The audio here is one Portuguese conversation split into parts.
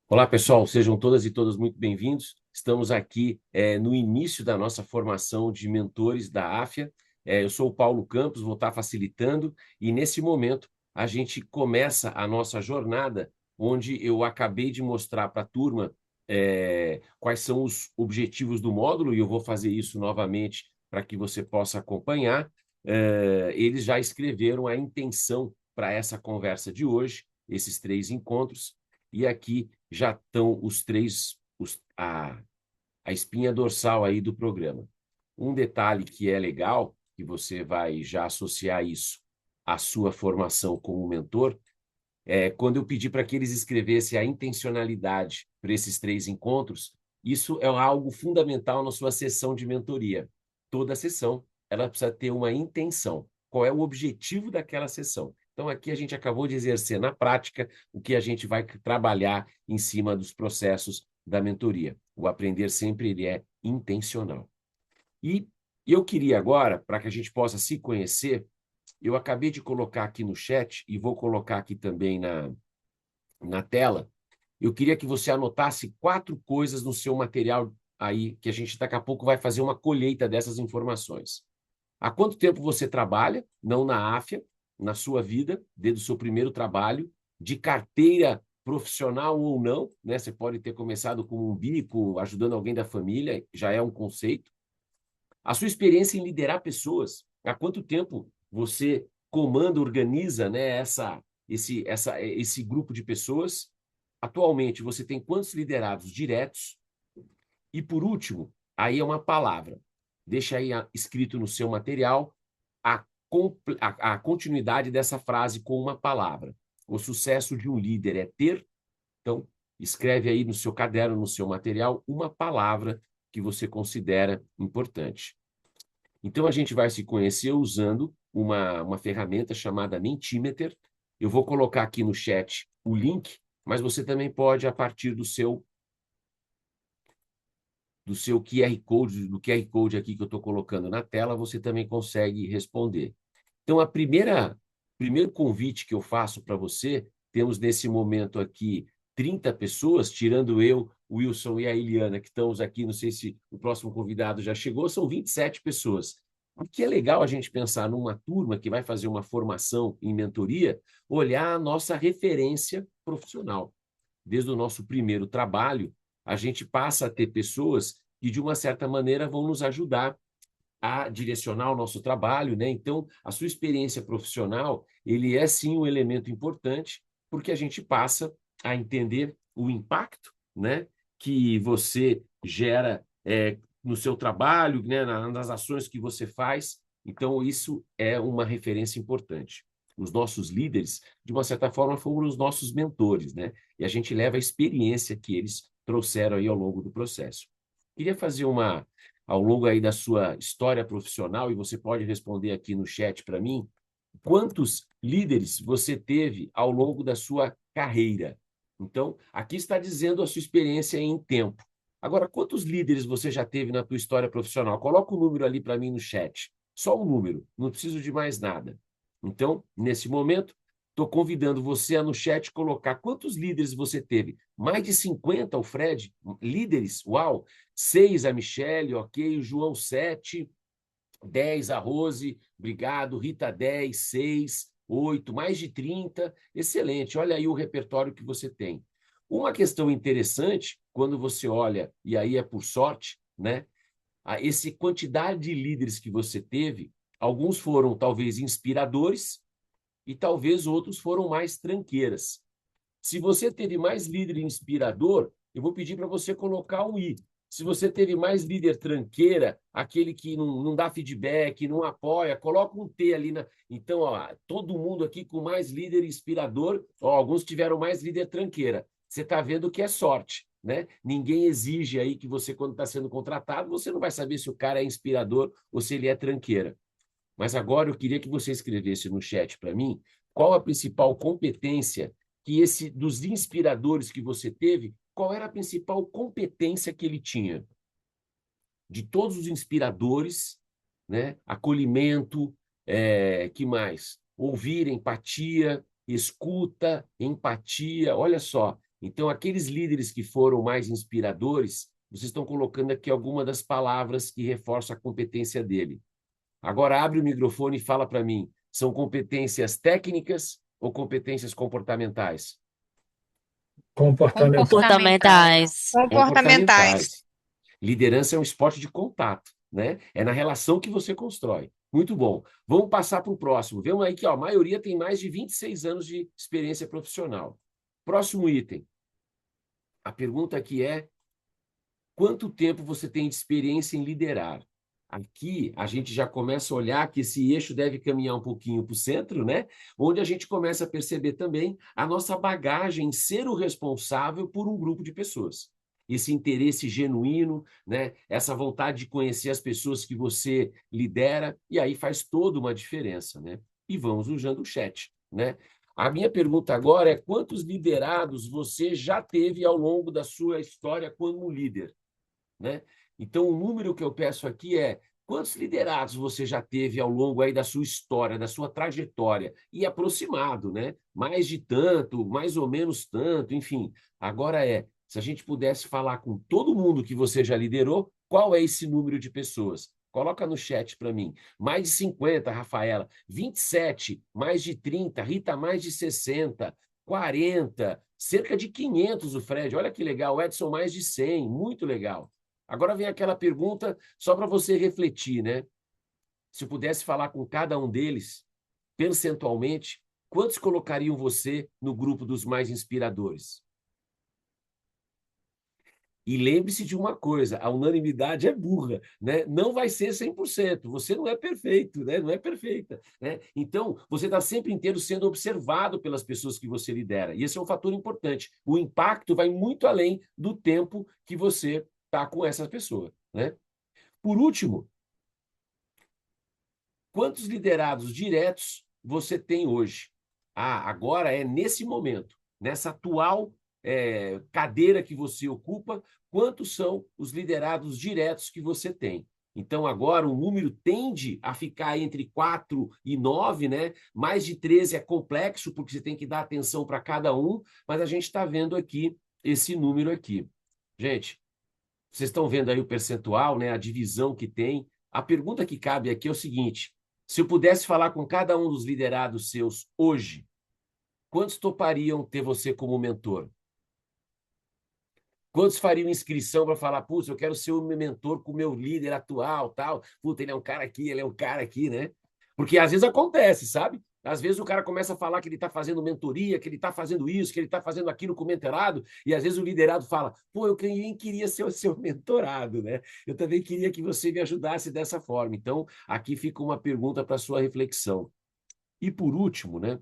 Olá, pessoal, sejam todas e todos muito bem-vindos. Estamos aqui no início da nossa formação de mentores da AFIA. Eu sou o Paulo Campos, vou estar facilitando, e nesse momento a gente começa a nossa jornada, onde eu acabei de mostrar para a turma quais são os objetivos do módulo, e eu vou fazer isso novamente para que você possa acompanhar. Eles já escreveram a intenção para essa conversa de hoje, esses 3 encontros. E aqui já estão os três, a espinha dorsal aí do programa. Um detalhe que é legal, que você vai já associar isso à sua formação como mentor, é quando eu pedi para que eles escrevessem a intencionalidade para esses 3 encontros, isso é algo fundamental na sua sessão de mentoria. Toda sessão, ela precisa ter uma intenção. Qual é o objetivo daquela sessão? Então, aqui a gente acabou de exercer na prática o que a gente vai trabalhar em cima dos processos da mentoria. O aprender sempre ele é intencional. E eu queria agora, para que a gente possa se conhecer, eu acabei de colocar aqui no chat e vou colocar aqui também na tela. Eu queria que você anotasse 4 coisas no seu material aí, que a gente daqui a pouco vai fazer uma colheita dessas informações. Há quanto tempo você trabalha, não na AFIA, na sua vida, desde o seu primeiro trabalho, de carteira profissional ou não, né? Você pode ter começado como um bico, ajudando alguém da família, já é um conceito. A sua experiência em liderar pessoas, há quanto tempo você comanda, organiza, né, esse grupo de pessoas? Atualmente, você tem quantos liderados diretos? E, por último, aí é uma palavra. Deixa aí escrito no seu material a continuidade dessa frase com uma palavra. O sucesso de um líder é ter. Então, escreve aí no seu caderno, no seu material, uma palavra que você considera importante. Então, a gente vai se conhecer usando uma ferramenta chamada Mentimeter. Eu vou colocar aqui no chat o link, mas você também pode, a partir do seu QR Code, do QR Code aqui que eu estou colocando na tela, você também consegue responder. Então, primeiro convite que eu faço para você, temos nesse momento aqui 30 pessoas, tirando eu, o Wilson e a Eliana, que estamos aqui, não sei se o próximo convidado já chegou, são 27 pessoas. O que é legal a gente pensar numa turma que vai fazer uma formação em mentoria, olhar a nossa referência profissional. Desde o nosso primeiro trabalho, a gente passa a ter pessoas que, de uma certa maneira, vão nos ajudar a direcionar o nosso trabalho, né? Então, a sua experiência profissional, ele é sim um elemento importante, porque a gente passa a entender o impacto, né, que você gera no seu trabalho, né, nas ações que você faz. Então, isso é uma referência importante. Os nossos líderes, de uma certa forma, foram os nossos mentores, né? E a gente leva a experiência que eles trouxeram aí ao longo do processo. Queria fazer ao longo aí da sua história profissional, e você pode responder aqui no chat para mim, quantos líderes você teve ao longo da sua carreira? Então, aqui está dizendo a sua experiência em tempo. Agora, quantos líderes você já teve na tua história profissional? Coloca o número ali para mim no chat. Só um número, não preciso de mais nada. Então, nesse momento, estou convidando você a no chat colocar quantos líderes você teve. Mais de 50, o Fred, líderes, uau! 6 a Michele, ok, o João 7, 10 a Rose, obrigado, Rita 10, 6, 8, mais de 30, excelente, olha aí o repertório que você tem. Uma questão interessante, quando você olha, e aí é por sorte, né? Essa quantidade de líderes que você teve, alguns foram talvez inspiradores e talvez outros foram mais tranqueiras. Se você teve mais líder inspirador, eu vou pedir para você colocar um I. Se você teve mais líder tranqueira, aquele que não dá feedback, não apoia, coloca um T ali. Então, ó, todo mundo aqui com mais líder inspirador, ó, alguns tiveram mais líder tranqueira. Você está vendo que é sorte, né? Ninguém exige aí que você, quando está sendo contratado, você não vai saber se o cara é inspirador ou se ele é tranqueira. Mas agora eu queria que você escrevesse no chat para mim qual a principal competência que dos inspiradores que você teve, qual era a principal competência que ele tinha? De todos os inspiradores, né? Acolhimento, que mais? Ouvir, empatia, escuta, empatia. Olha só, Então, aqueles líderes que foram mais inspiradores, vocês estão colocando aqui algumas das palavras que reforçam a competência dele. Agora, abre o microfone e fala para mim, são competências técnicas ou competências comportamentais? Comportamental. Comportamentais. Comportamentais. Liderança é um esporte de contato, né? É na relação que você constrói. Muito bom. Vamos passar para o próximo. Vemos aí que ó, a maioria tem mais de 26 anos de experiência profissional. Próximo item. A pergunta aqui é: quanto tempo você tem de experiência em liderar? Aqui a gente já começa a olhar que esse eixo deve caminhar um pouquinho para o centro, né? Onde a gente começa a perceber também a nossa bagagem em ser o responsável por um grupo de pessoas. Esse interesse genuíno, né? Essa vontade de conhecer as pessoas que você lidera, e aí faz toda uma diferença, né? E vamos usando o chat, né? A minha pergunta agora é: quantos liderados você já teve ao longo da sua história como líder, né? Então, o número que eu peço aqui é: quantos liderados você já teve ao longo aí da sua história, da sua trajetória? E aproximado, né? Mais de tanto, mais ou menos tanto, enfim. Agora se a gente pudesse falar com todo mundo que você já liderou, qual é esse número de pessoas? Coloca no chat para mim. Mais de 50, Rafaela. 27, mais de 30, Rita, mais de 60, 40, cerca de 500 o Fred. Olha que legal, Edson, mais de 100, muito legal. Agora vem aquela pergunta só para você refletir, né? Se eu pudesse falar com cada um deles, percentualmente, quantos colocariam você no grupo dos mais inspiradores? E lembre-se de uma coisa, a unanimidade é burra, né? Não vai ser 100%, você não é perfeito, né? Não é perfeita, né? Então, você está sempre inteiro sendo observado pelas pessoas que você lidera, e esse é um fator importante. O impacto vai muito além do tempo que você está com essa pessoa, né? Por último, quantos liderados diretos você tem hoje? Agora é nesse momento, nessa atual cadeira que você ocupa, quantos são os liderados diretos que você tem? Então, agora, o número tende a ficar entre 4 e 9, né? Mais de 13 é complexo, porque você tem que dar atenção para cada um, mas a gente está vendo aqui esse número aqui. Gente, vocês estão vendo aí o percentual, né? A divisão que tem. A pergunta que cabe aqui é o seguinte: se eu pudesse falar com cada um dos liderados seus hoje, quantos topariam ter você como mentor? Quantos fariam inscrição para falar: putz, eu quero ser o meu mentor com o meu líder atual, tal? Puta, ele é um cara aqui, ele é um cara aqui, né? Porque às vezes acontece, sabe? Às vezes o cara começa a falar que ele está fazendo mentoria, que ele está fazendo isso, que ele está fazendo aquilo com o mentorado, e às vezes o liderado fala: pô, eu também queria ser o seu mentorado, né? Eu também queria que você me ajudasse dessa forma. Então, aqui fica uma pergunta para sua reflexão. E por último, né?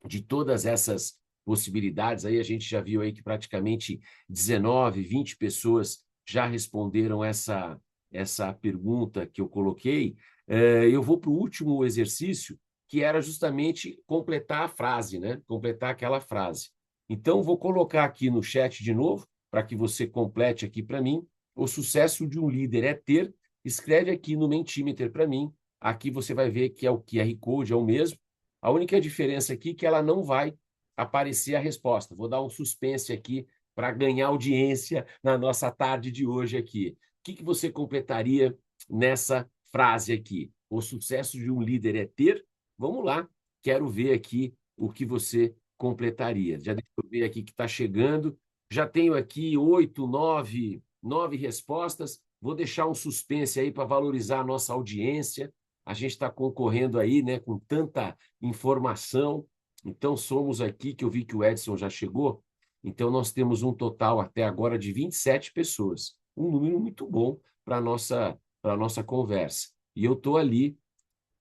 De todas essas possibilidades, aí a gente já viu aí que praticamente 19, 20 pessoas já responderam essa pergunta que eu coloquei. Eu vou para o último exercício, que era justamente completar a frase, né? Completar aquela frase. Então, vou colocar aqui no chat de novo, para que você complete aqui para mim. O sucesso de um líder é ter. Escreve aqui no Mentimeter para mim. Aqui você vai ver que é o QR Code, é o mesmo. A única diferença aqui é que ela não vai aparecer a resposta. Vou dar um suspense aqui para ganhar audiência na nossa tarde de hoje aqui. O que você completaria nessa frase aqui? O sucesso de um líder é ter? Vamos lá, quero ver aqui o que você completaria. Já deixa eu ver aqui que está chegando. Já tenho aqui 8, 9 respostas. Vou deixar um suspense aí para valorizar a nossa audiência. A gente está concorrendo aí, né, com tanta informação. Então, somos aqui, que eu vi que o Edson já chegou, então nós temos um total até agora de 27 pessoas. Um número muito bom para a nossa conversa. E eu estou ali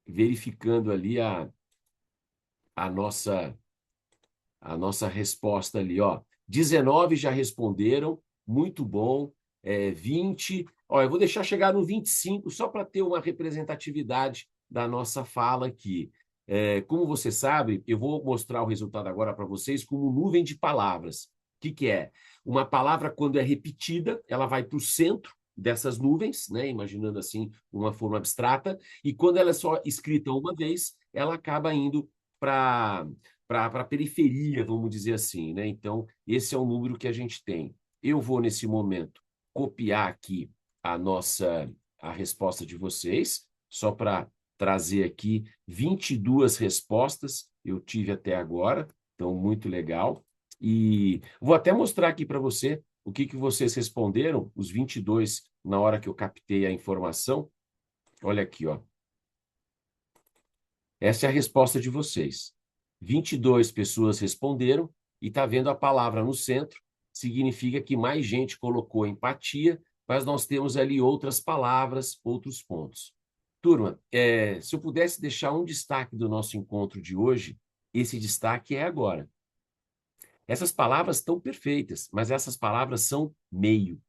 verificando ali a nossa resposta ali, ó. 19 já responderam, muito bom. 20, ó, eu vou deixar chegar no 25 só para ter uma representatividade da nossa fala aqui. Como você sabe, eu vou mostrar o resultado agora para vocês como nuvem de palavras. O que é? Uma palavra, quando é repetida, ela vai para o centro dessas nuvens, né? Imaginando assim, uma forma abstrata, e quando ela é só escrita uma vez, ela acaba indo para a periferia, vamos dizer assim, né? Então, esse é o número que a gente tem. Eu vou, nesse momento, copiar aqui a resposta de vocês, só para trazer aqui 22 respostas eu tive até agora, então muito legal. E vou até mostrar aqui para você o que vocês responderam, os 22, na hora que eu captei a informação. Olha aqui, ó. Essa é a resposta de vocês. 22 pessoas responderam e está vendo a palavra no centro, significa que mais gente colocou empatia, mas nós temos ali outras palavras, outros pontos. Turma, se eu pudesse deixar um destaque do nosso encontro de hoje, esse destaque é agora. Essas palavras estão perfeitas, mas essas palavras são meio.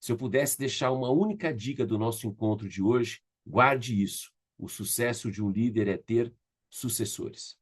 Se eu pudesse deixar uma única dica do nosso encontro de hoje, guarde isso. O sucesso de um líder é ter sucessores.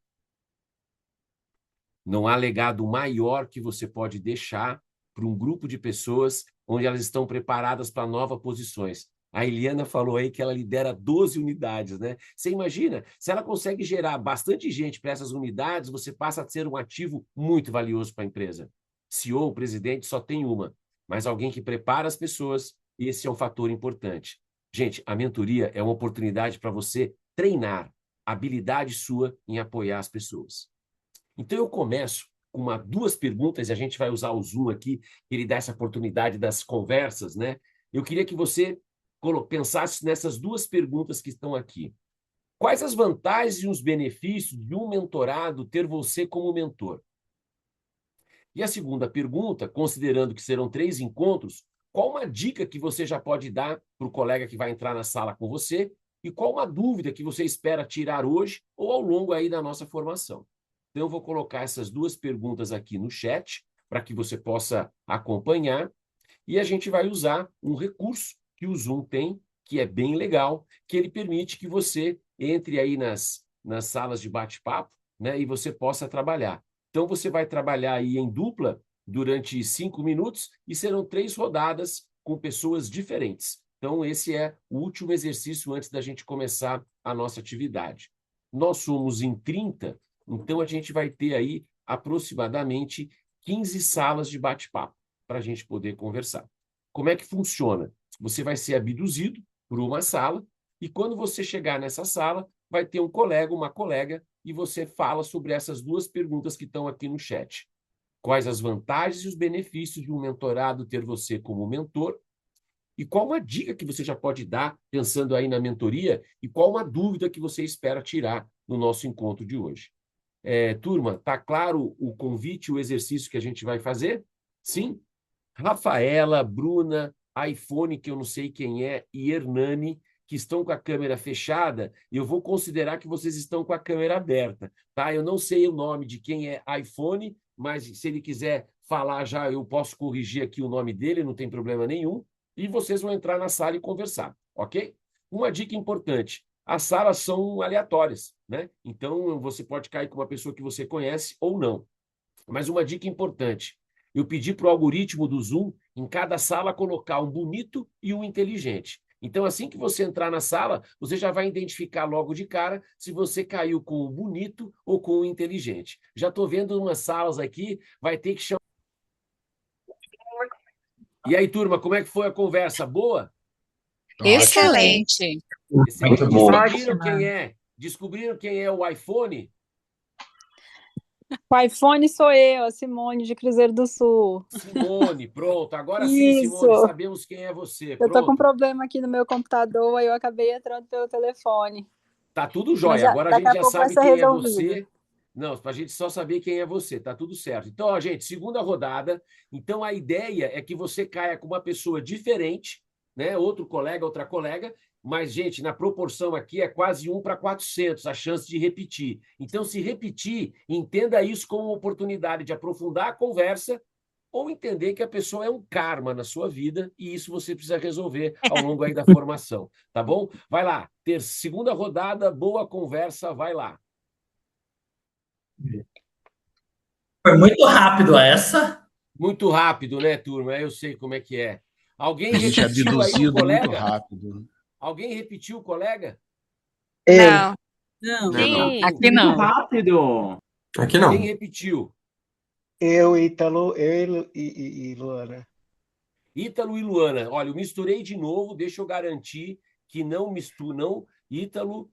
Não há legado maior que você pode deixar para um grupo de pessoas onde elas estão preparadas para novas posições. A Eliana falou aí que ela lidera 12 unidades, né? Você imagina, se ela consegue gerar bastante gente para essas unidades, você passa a ser um ativo muito valioso para a empresa. CEO, presidente, só tem uma, mas alguém que prepara as pessoas, esse é um fator importante. Gente, a mentoria é uma oportunidade para você treinar a habilidade sua em apoiar as pessoas. Então, eu começo com duas perguntas, e a gente vai usar o Zoom aqui, que ele dá essa oportunidade das conversas, né? Eu queria que você pensasse nessas duas perguntas que estão aqui. Quais as vantagens e os benefícios de um mentorado ter você como mentor? E a segunda pergunta, considerando que serão 3 encontros, qual uma dica que você já pode dar para o colega que vai entrar na sala com você e qual uma dúvida que você espera tirar hoje ou ao longo aí da nossa formação? Então, eu vou colocar essas duas perguntas aqui no chat para que você possa acompanhar e a gente vai usar um recurso que o Zoom tem, que é bem legal, que ele permite que você entre aí nas salas de bate-papo, né, e você possa trabalhar. Então, você vai trabalhar aí em dupla durante 5 minutos e serão 3 rodadas com pessoas diferentes. Então, esse é o último exercício antes da gente começar a nossa atividade. Nós somos em 30, então a gente vai ter aí aproximadamente 15 salas de bate-papo para a gente poder conversar. Como é que funciona? Você vai ser abduzido por uma sala e quando você chegar nessa sala, vai ter um colega, uma colega, e você fala sobre essas duas perguntas que estão aqui no chat. Quais as vantagens e os benefícios de um mentorado ter você como mentor? E qual uma dica que você já pode dar, pensando aí na mentoria, e qual uma dúvida que você espera tirar no nosso encontro de hoje? Turma, está claro o convite, o exercício que a gente vai fazer? Sim? Rafaela, Bruna, iPhone, que eu não sei quem é, e Hernani, que estão com a câmera fechada, eu vou considerar que vocês estão com a câmera aberta, tá? Eu não sei o nome de quem é iPhone, mas se ele quiser falar já, eu posso corrigir aqui o nome dele, não tem problema nenhum, e vocês vão entrar na sala e conversar, ok? Uma dica importante, as salas são aleatórias, né? Então, você pode cair com uma pessoa que você conhece ou não. Mas uma dica importante, eu pedi para o algoritmo do Zoom, em cada sala, colocar um bonito e um inteligente. Então, assim que você entrar na sala, você já vai identificar logo de cara se você caiu com o bonito ou com o inteligente. Já estou vendo umas salas aqui, vai ter que chamar. E aí, turma, como é que foi a conversa? Boa? Excelente. Muito boa. Descobriram quem é? Descobriram quem é o iPhone? O iPhone sou eu, a Simone de Cruzeiro do Sul. Simone, pronto. Agora sim, Isso. Simone, sabemos quem é você. Eu tô com Pronto. problema aqui no meu computador, aí eu acabei entrando pelo telefone. Tá tudo Mas jóia. Agora a daqui gente a já pouco vai sabe ser quem é resolvido. você. Não, para a gente só saber quem é você, tá tudo certo. Então, ó, gente, segunda rodada. Então, a ideia é que você caia com uma pessoa diferente, né? Outro colega, outra colega. Mas, gente, na proporção aqui é quase 1 para 400 a chance de repetir. Então, se repetir, entenda isso como uma oportunidade de aprofundar a conversa ou entender que a pessoa é um karma na sua vida e isso você precisa resolver ao longo aí da formação, tá bom? Vai lá, segunda rodada, boa conversa, vai lá. Foi muito rápido essa. Muito rápido, né, turma? Eu sei como é que é. Alguém A gente é repetiu aí o abduzido muito colega? rápido. Alguém repetiu o colega? Não. Não, Não. Aqui muito não. rápido. Aqui Quem não. repetiu? Eu, Ítalo, eu e Luana. Ítalo e Luana. Olha, eu misturei de novo, deixa eu garantir que não misturo, não. Ítalo,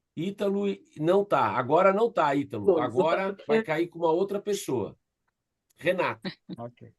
não tá. Agora não tá, Ítalo. Agora vai cair com uma outra pessoa. Renata. Ok.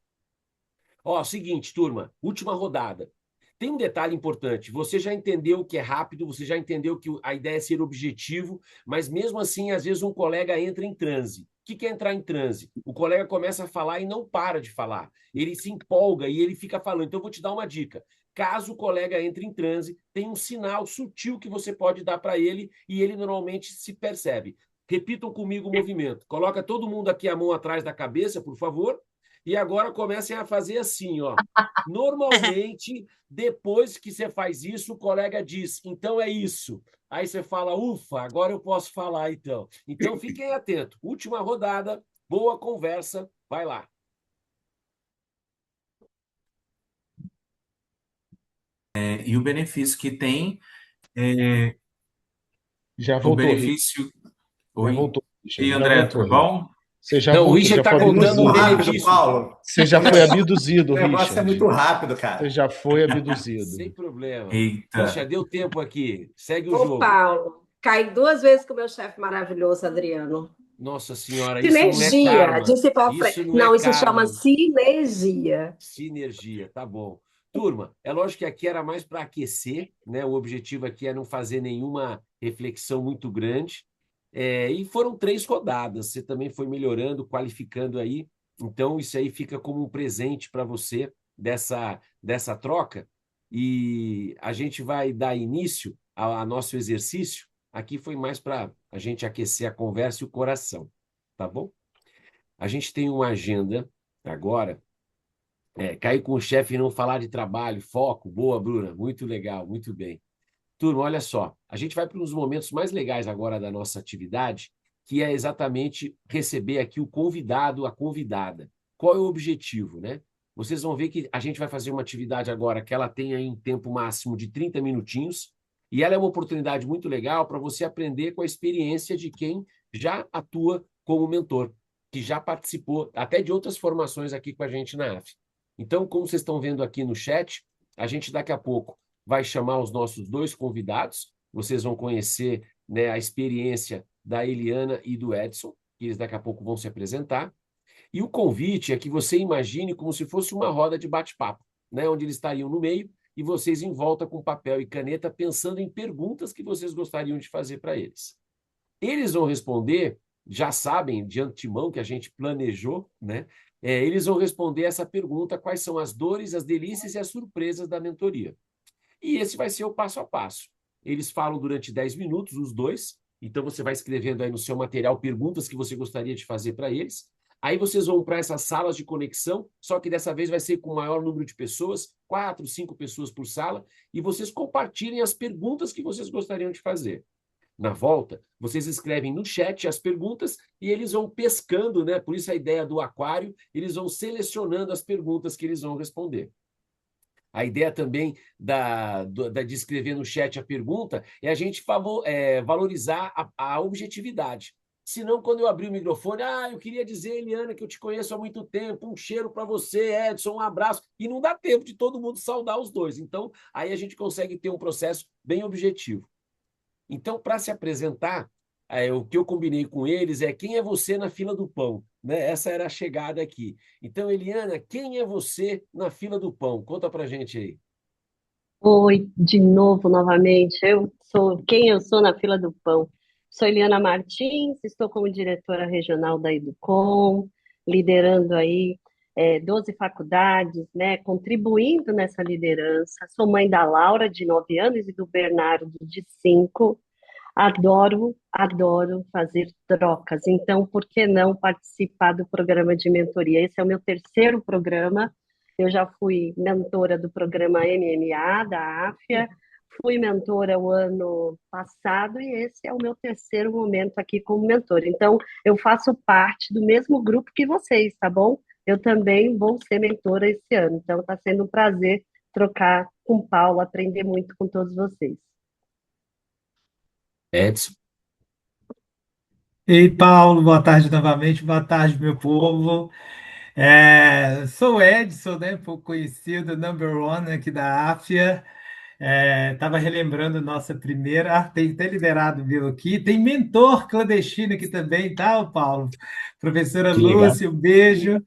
Ó, seguinte, turma, última rodada. Tem um detalhe importante. Você já entendeu que é rápido, você já entendeu que a ideia é ser objetivo, mas mesmo assim, às vezes um colega entra em transe. O que é entrar em transe? O colega começa a falar e não para de falar. Ele se empolga e ele fica falando. Então, eu vou te dar uma dica. Caso o colega entre em transe, tem um sinal sutil que você pode dar para ele e ele normalmente se percebe. Repitam comigo o movimento. Coloca todo mundo aqui a mão atrás da cabeça, por favor. E agora comecem a fazer assim, ó. Normalmente, depois que você faz isso, o colega diz, então é isso. Aí você fala, ufa, agora eu posso falar então. Então fiquem atentos. Última rodada, boa conversa, vai lá. E o benefício que tem é Já o voltou, Richard. benefício. Já Oi. voltou, E aí, Richard. Já André, voltou, tudo Richard. bom? Não, o Você Richard já está foi contando um abduzido. Rápido, benefício. Paulo. Você já foi abduzido, O negócio é Richard. muito rápido, Você cara. já foi abduzido. Sem problema. Eita. Richard, deu tempo aqui. Segue o Ô, jogo. Paulo, caí 2 vezes com o meu chefe maravilhoso, Adriano. Nossa Senhora, isso não é Sinergia, karma. disse para Isso frente. não é Não, isso chama karma. sinergia. Sinergia, tá bom. Turma, é lógico que aqui era mais para aquecer, né? O objetivo aqui é não fazer nenhuma reflexão muito grande. E foram 3 rodadas, você também foi melhorando, qualificando aí. Então, isso aí fica como um presente para você dessa troca. E a gente vai dar início ao nosso exercício. Aqui foi mais para a gente aquecer a conversa e o coração, tá bom? A gente tem uma agenda agora. Cair com o chefe e não falar de trabalho, foco. Boa, Bruna. Muito legal, muito bem. Turma, olha só. A gente vai para um dos momentos mais legais agora da nossa atividade, que é exatamente receber aqui o convidado, a convidada. Qual é o objetivo, né? Vocês vão ver que a gente vai fazer uma atividade agora que ela tem aí um tempo máximo de 30 minutinhos, e ela é uma oportunidade muito legal para você aprender com a experiência de quem já atua como mentor, que já participou até de outras formações aqui com a gente na AF. Então, como vocês estão vendo aqui no chat, a gente daqui a pouco vai chamar os nossos 2 convidados. Vocês vão conhecer, né, a experiência da Eliana e do Edson, que eles daqui a pouco vão se apresentar. E o convite é que você imagine como se fosse uma roda de bate-papo, né, onde eles estariam no meio e vocês em volta com papel e caneta pensando em perguntas que vocês gostariam de fazer para eles. Eles vão responder, já sabem de antemão que a gente planejou, né? Eles vão responder essa pergunta: quais são as dores, as delícias e as surpresas da mentoria? E esse vai ser o passo a passo. Eles falam durante 10 minutos, os 2. Então, você vai escrevendo aí no seu material perguntas que você gostaria de fazer para eles. Aí vocês vão para essas salas de conexão, só que dessa vez vai ser com o maior número de pessoas, 4, 5 pessoas por sala, e vocês compartilhem as perguntas que vocês gostariam de fazer. Na volta, vocês escrevem no chat as perguntas e eles vão pescando, né? Por isso a ideia do aquário, eles vão selecionando as perguntas que eles vão responder. A ideia também de escrever no chat a pergunta é a gente valorizar a objetividade. Senão, quando eu abrir o microfone, eu queria dizer, Eliana, que eu te conheço há muito tempo, um cheiro para você, Edson, um abraço, e não dá tempo de todo mundo saudar os 2. Então, aí a gente consegue ter um processo bem objetivo. Então, para se apresentar, o que eu combinei com eles é quem é você na fila do pão, né? Essa era a chegada aqui. Então, Eliana, quem é você na fila do pão? Conta para gente aí. Oi, de novo, novamente. Eu sou quem eu sou na fila do pão. Sou Eliana Martins, estou como diretora regional da Educom, liderando aí 12 faculdades, né, contribuindo nessa liderança. Sou mãe da Laura, de 9 anos, e do Bernardo, de 5. Adoro fazer trocas. Então, por que não participar do programa de mentoria? Esse é o meu terceiro programa. Eu já fui mentora do programa MMA, da AFIA, fui mentora o ano passado e esse é o meu terceiro momento aqui como mentora. Então, eu faço parte do mesmo grupo que vocês, tá bom? Eu também vou ser mentora esse ano. Então, está sendo um prazer trocar com o Paulo, aprender muito com todos vocês. Edson. Ei, Paulo, boa tarde novamente, boa tarde, meu povo. Sou o Edson, né, pouco conhecido, number one aqui da Áfia. Estava relembrando nossa primeira. Tem até liderado meu aqui. Tem mentor clandestino aqui também, tá, ô Paulo? Professora Que legal. Lúcia, um beijo.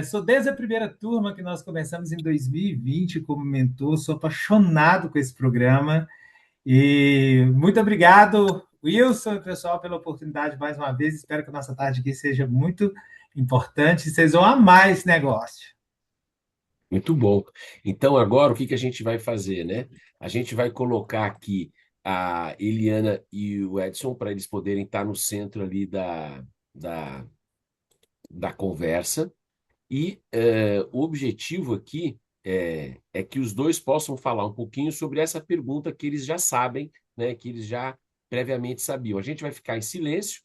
Sou desde a primeira turma que nós começamos em 2020 como mentor, sou apaixonado com esse programa. E muito obrigado, Wilson e pessoal, pela oportunidade mais uma vez. Espero que a nossa tarde aqui seja muito importante. Vocês vão amar esse negócio. Muito bom. Então, agora, o que que a gente vai fazer, né? A gente vai colocar aqui a Eliana e o Edson para eles poderem estar no centro ali da, da conversa. E o objetivo aqui é que os dois possam falar um pouquinho sobre essa pergunta que eles já sabem, né? Que eles já previamente sabiam. A gente vai ficar em silêncio.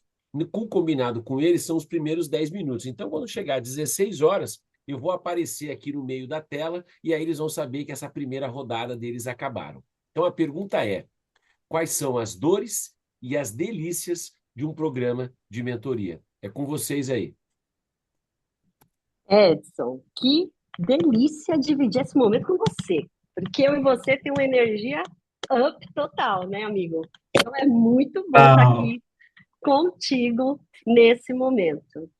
Com combinado com eles, são os primeiros 10 minutos. Então, quando chegar às 16 horas, eu vou aparecer aqui no meio da tela e aí eles vão saber que essa primeira rodada deles acabaram. Então, a pergunta é: quais são as dores e as delícias de um programa de mentoria? É com vocês aí. Edson, que delícia dividir esse momento com você, porque eu e você tem uma energia up total, né, amigo? Então é muito bom estar Uau. aqui contigo nesse momento.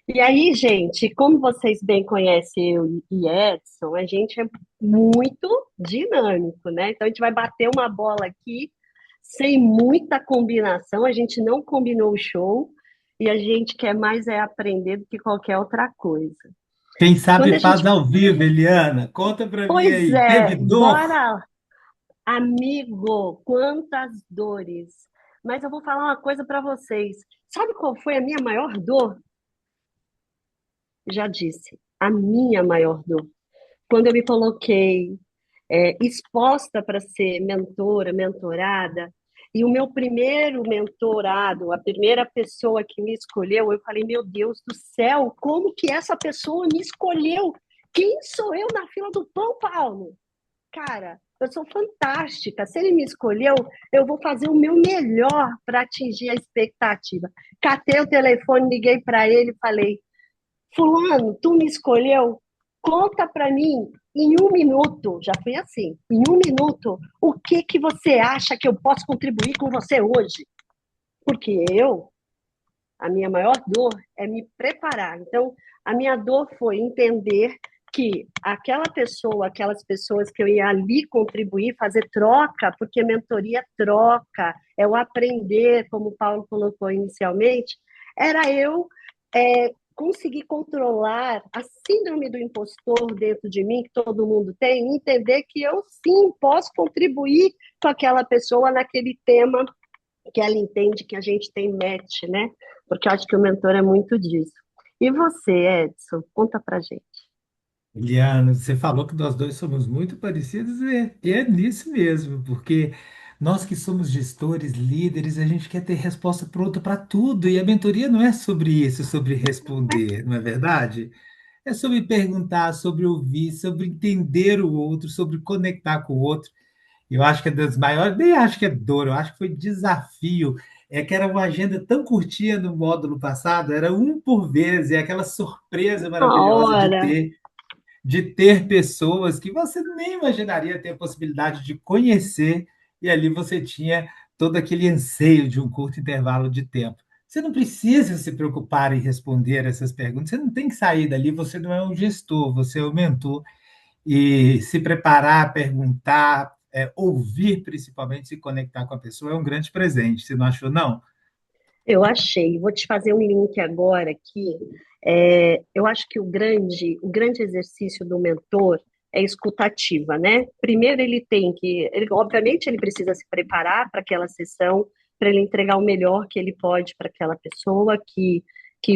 E aí, gente, como vocês bem conhecem eu e Edson, a gente é muito dinâmico, né? Então a gente vai bater uma bola aqui sem muita combinação, a gente não combinou o show e a gente quer mais é aprender do que qualquer outra coisa. Quem Quando sabe a gente faz ao vivo, Eliana. Conta para mim Pois aí. Teve é, dor? bora, amigo, quantas dores. Mas eu vou falar uma coisa para vocês. Sabe qual foi a minha maior dor? Já disse, a minha maior dor. Quando eu me coloquei exposta para ser mentora, mentorada, e o meu primeiro mentorado, a primeira pessoa que me escolheu, eu falei, meu Deus do céu, como que essa pessoa me escolheu? Quem sou eu na fila do pão, Paulo? Cara, eu sou fantástica. Se ele me escolheu, eu vou fazer o meu melhor para atingir a expectativa. Catei o telefone, liguei para ele e falei: Fulano, tu me escolheu? Conta para mim em um minuto. Já foi assim. Em um minuto, o que que você acha que eu posso contribuir com você hoje? Porque a minha maior dor é me preparar. Então, a minha dor foi entender que aquela pessoa, aquelas pessoas que eu ia ali contribuir, fazer troca, porque mentoria troca, é o aprender, como o Paulo colocou inicialmente, era eu conseguir controlar a síndrome do impostor dentro de mim, que todo mundo tem, e entender que eu sim posso contribuir com aquela pessoa naquele tema que ela entende que a gente tem match, né? Porque eu acho que o mentor é muito disso. E você, Edson, conta pra gente. Eliana, você falou que nós dois somos muito parecidos e é nisso mesmo, porque nós que somos gestores, líderes, a gente quer ter resposta pronta para tudo, e a mentoria não é sobre isso, é sobre responder, não é verdade? É sobre perguntar, sobre ouvir, sobre entender o outro, sobre conectar com o outro. Eu acho que é das maiores, nem acho que é dor, eu acho que foi desafio. É que era uma agenda tão curtinha no módulo passado, era um por vez, e aquela surpresa A maravilhosa hora. de ter pessoas que você nem imaginaria ter a possibilidade de conhecer, e ali você tinha todo aquele anseio de um curto intervalo de tempo. Você não precisa se preocupar em responder essas perguntas, você não tem que sair dali, você não é um gestor, você é o mentor, e se preparar, perguntar, ouvir principalmente, se conectar com a pessoa é um grande presente. Você não achou, não? Eu achei. Vou te fazer um link agora aqui. Eu acho que o grande exercício do mentor é escutativa, né? Primeiro obviamente, ele precisa se preparar para aquela sessão, para ele entregar o melhor que ele pode para aquela pessoa que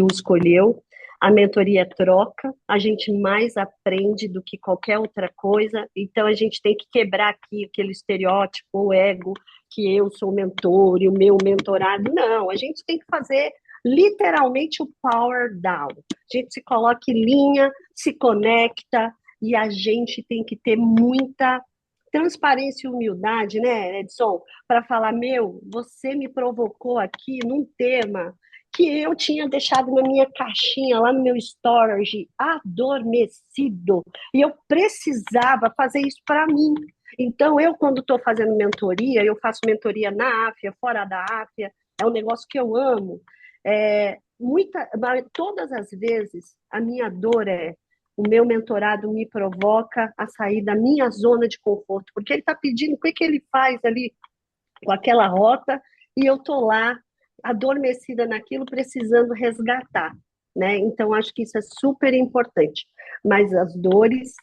o escolheu. A mentoria é troca, a gente mais aprende do que qualquer outra coisa, então a gente tem que quebrar aqui aquele estereótipo, o ego, que eu sou o mentor e o meu mentorado. Não, a gente tem que fazer literalmente o power down. A gente se coloca em linha, se conecta e a gente tem que ter muita transparência e humildade, né, Edson, para falar, meu, você me provocou aqui num tema que eu tinha deixado na minha caixinha, lá no meu storage, adormecido, e eu precisava fazer isso para mim. Então, eu, quando estou fazendo mentoria, eu faço mentoria na AFIA, fora da AFIA, é um negócio que eu amo. Todas as vezes, a minha dor o meu mentorado me provoca a sair da minha zona de conforto, porque ele está pedindo o que ele faz ali com aquela rota, e eu estou lá, adormecida naquilo, precisando resgatar, né? Então, acho que isso é super importante. Mas as dores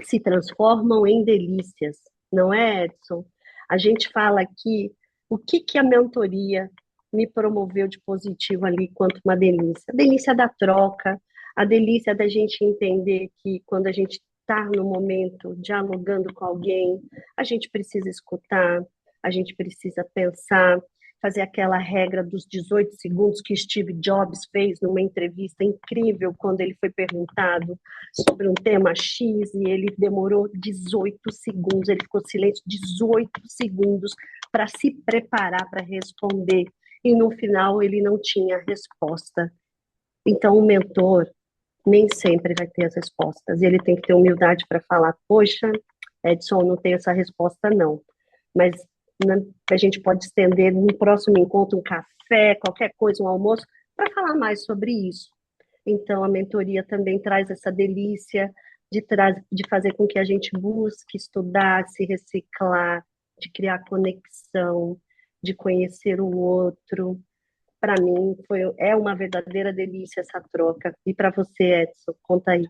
se transformam em delícias, não é, Edson? A gente fala aqui o que a mentoria me promoveu de positivo ali quanto uma delícia. A delícia da troca, a delícia da gente entender que quando a gente está no momento dialogando com alguém, a gente precisa escutar, a gente precisa pensar, fazer aquela regra dos 18 segundos que Steve Jobs fez numa entrevista incrível quando ele foi perguntado sobre um tema X e ele demorou 18 segundos, ele ficou silente 18 segundos para se preparar para responder e no final ele não tinha resposta. Então o mentor nem sempre vai ter as respostas e ele tem que ter humildade para falar, poxa, Edson, não tenho essa resposta não, mas a gente pode estender no próximo encontro um café, qualquer coisa, um almoço, para falar mais sobre isso. Então, a mentoria também traz essa delícia de fazer com que a gente busque estudar, se reciclar, de criar conexão, de conhecer o outro. Para mim, é uma verdadeira delícia essa troca. E para você, Edson, conta aí.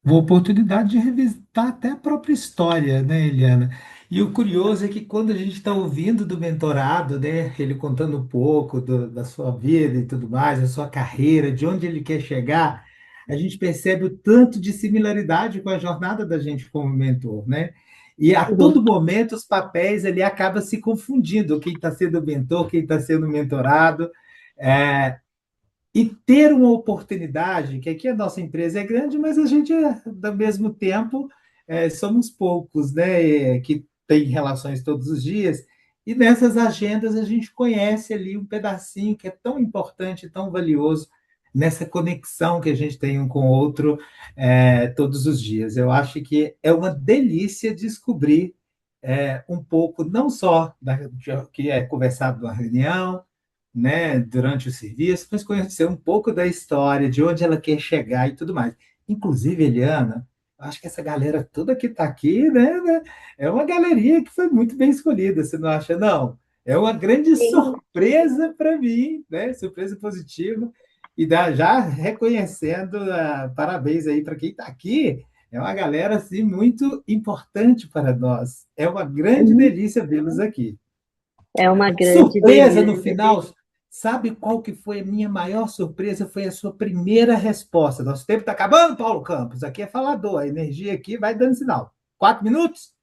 Uma oportunidade de revisitar até a própria história, né, Eliana? E o curioso é que quando a gente está ouvindo do mentorado, né, ele contando um pouco da sua vida e tudo mais, da sua carreira, de onde ele quer chegar, a gente percebe o tanto de similaridade com a jornada da gente como mentor, né? E a todo momento os papéis ele acaba se confundindo, quem está sendo mentor, quem está sendo mentorado. É, e ter uma oportunidade, que aqui a nossa empresa é grande, mas a gente, ao mesmo tempo, somos poucos, né, que tem relações todos os dias, e nessas agendas a gente conhece ali um pedacinho que é tão importante, tão valioso, nessa conexão que a gente tem um com o outro todos os dias. Eu acho que é uma delícia descobrir um pouco, não só que é conversado na reunião, né, durante o serviço, mas conhecer um pouco da história, de onde ela quer chegar e tudo mais. Inclusive, Eliana, acho que essa galera toda que está aqui, né, é uma galeria que foi muito bem escolhida, você não acha, não? É uma grande surpresa para mim, né? Surpresa positiva. E já reconhecendo, parabéns aí para quem está aqui, é uma galera assim, muito importante para nós. É uma grande delícia vê-los aqui. É uma grande surpresa delícia. No final. Sabe qual que foi a minha maior surpresa? Foi a sua primeira resposta. Nosso tempo está acabando, Paulo Campos. Aqui é falador. A energia aqui vai dando sinal. 4 minutos?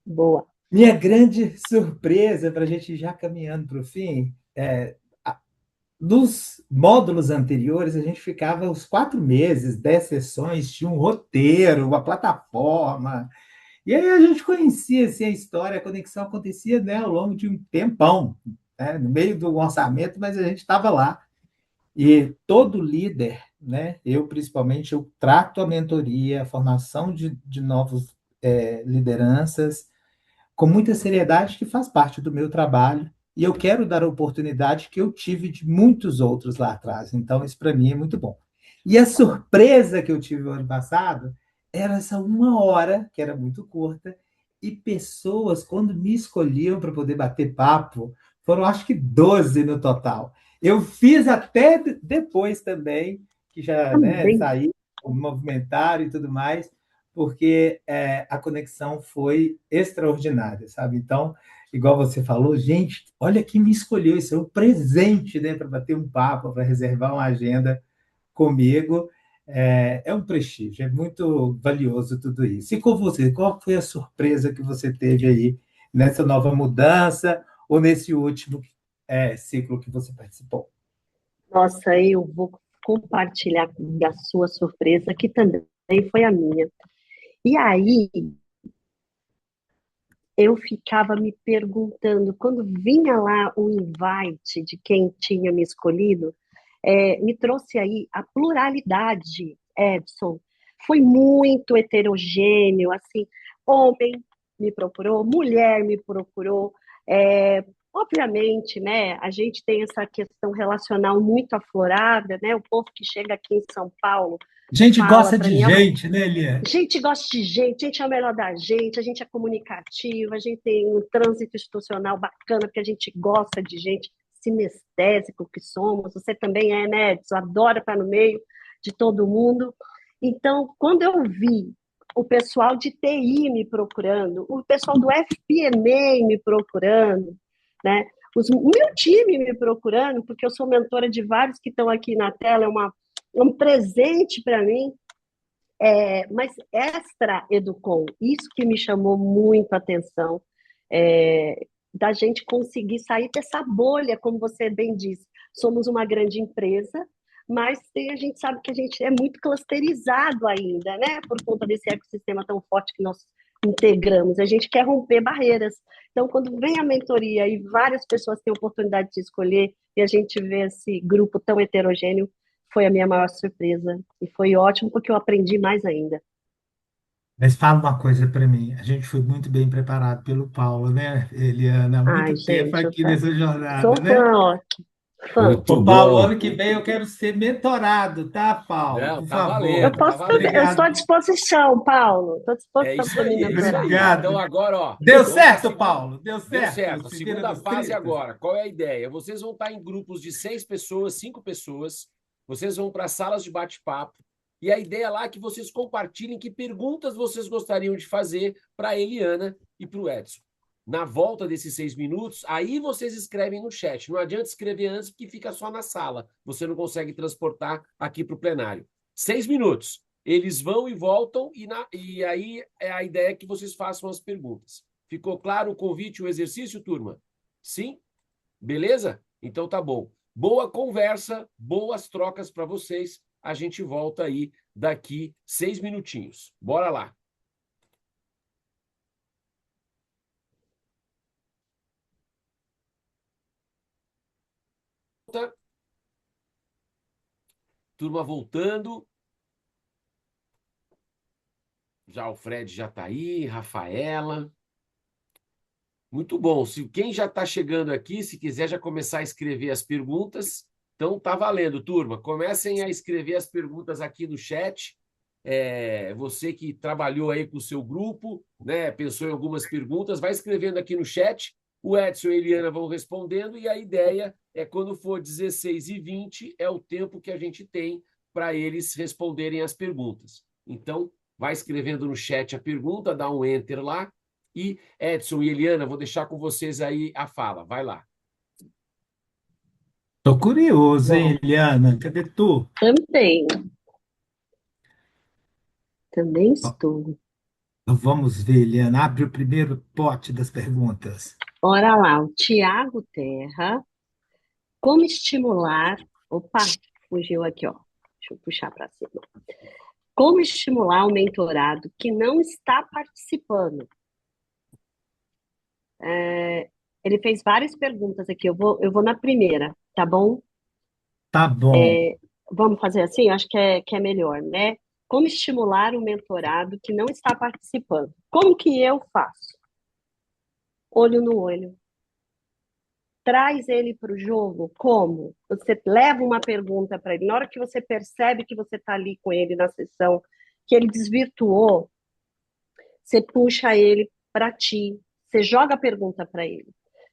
Boa. Minha grande surpresa, para a gente ir já caminhando para o fim, nos módulos anteriores, a gente ficava os 4 meses, 10 sessões, tinha um roteiro, uma plataforma. E aí a gente conhecia assim, a história, a conexão acontecia, né, ao longo de um tempão, né, no meio do orçamento, mas a gente estava lá. E todo líder, né, eu principalmente, eu trato a mentoria, a formação de novos lideranças com muita seriedade, que faz parte do meu trabalho, e eu quero dar a oportunidade que eu tive de muitos outros lá atrás. Então, isso para mim é muito bom. E a surpresa que eu tive no ano passado era essa 1 hora, que era muito curta, e pessoas, quando me escolhiam para poder bater papo, foram acho que 12 no total. Eu fiz até depois também, que já saí, movimentar e tudo mais, porque a conexão foi extraordinária, sabe? Então, igual você falou, gente, olha quem me escolheu, isso é um presente, né, para bater um papo, para reservar uma agenda comigo. É um prestígio, é muito valioso tudo isso. E com você, qual foi a surpresa que você teve aí nessa nova mudança ou nesse último ciclo que você participou? Nossa, eu vou compartilhar da sua surpresa, que também foi a minha. E aí, eu ficava me perguntando, quando vinha lá o invite de quem tinha me escolhido, me trouxe aí a pluralidade, Edson. Foi muito heterogêneo, assim, homem me procurou, mulher me procurou. Obviamente, né, a gente tem essa questão relacional muito aflorada, né? O povo que chega aqui em São Paulo Gente fala gosta para de mim, gente, né, Elia? gente gosta de gente é o melhor da gente, a gente é comunicativa, a gente tem um trânsito institucional bacana, porque a gente gosta de gente, sinestésico que somos. Você também é, né, Edson? Adora estar no meio de todo mundo. Então, quando eu vi o pessoal de TI me procurando, o pessoal do FP&A me procurando, né? O meu time me procurando, porque eu sou mentora de vários que estão aqui na tela, é um presente para mim. Mas extra Educom, isso que me chamou muito a atenção, da gente conseguir sair dessa bolha, como você bem disse. Somos uma grande empresa, mas a gente sabe que a gente é muito clusterizado ainda, né? Por conta desse ecossistema tão forte que nós integramos. A gente quer romper barreiras. Então, quando vem a mentoria e várias pessoas têm a oportunidade de escolher, e a gente vê esse grupo tão heterogêneo, foi a minha maior surpresa. E foi ótimo porque eu aprendi mais ainda. Mas fala uma coisa para mim. A gente foi muito bem preparado pelo Paulo, né, Eliana? Há Ai, muito tempo gente, aqui nessa jornada, sou né? fã, ó, fã. Muito Ô, Paulo, bom. ano que vem eu quero ser mentorado, tá, Paulo? Não, Por tá Eu favor. valendo, tá posso também, eu estou valendo. à Obrigado. disposição, Paulo. Estou à É disposição isso para me aí, é isso mentorar. aí. Então Obrigado. agora, ó, Deu vamos para a certo, segunda. Paulo? Deu Deu certo? certo. A Primeira segunda das fase 30? agora. Qual é a ideia? Vocês vão estar em grupos de 6 pessoas, 5 pessoas. Vocês vão para salas de bate-papo. E a ideia lá é que vocês compartilhem que perguntas vocês gostariam de fazer para a Eliana e para o Edson. Na volta desses 6 minutos, aí vocês escrevem no chat. Não adianta escrever antes, porque fica só na sala. Você não consegue transportar aqui para o plenário. 6 minutos. Eles vão e voltam, e aí a ideia é que vocês façam as perguntas. Ficou claro o convite, o exercício, turma? Sim? Beleza? Então tá bom. Boa conversa, boas trocas para vocês. A gente volta aí daqui 6 minutinhos. Bora lá. Turma voltando. Já o Fred já está aí, Rafaela. Muito bom. Quem já está chegando aqui, se quiser já começar a escrever as perguntas, então tá valendo, turma. Comecem a escrever as perguntas aqui no chat. Você que trabalhou aí com o seu grupo, né, pensou em algumas perguntas, vai escrevendo aqui no chat. O Edson e a Eliana vão respondendo, e a ideia é, quando for 16h20, é o tempo que a gente tem para eles responderem as perguntas. Então, vai escrevendo no chat a pergunta, dá um enter lá. E Edson e Eliana, vou deixar com vocês aí a fala. Vai lá. Tô curioso, Bom, hein, Eliana? Cadê tu? também Ó, estou. vamos ver, Eliana. Abre o primeiro pote das perguntas. Ora lá, o Tiago Terra. Como estimular. Opa, fugiu aqui, ó. Deixa eu puxar para cima. Como estimular o mentorado que não está participando? Ele fez várias perguntas aqui. Eu vou na primeira, tá bom? Tá bom. Vamos fazer assim? Acho que é melhor, né? Como estimular o mentorado que não está participando? Como que eu faço? Olho no olho. Traz ele para o jogo. Como? Você leva uma pergunta para ele. Na hora que você percebe que você está ali com ele na sessão, que ele desvirtuou, você puxa ele para ti. Você joga a pergunta para ele.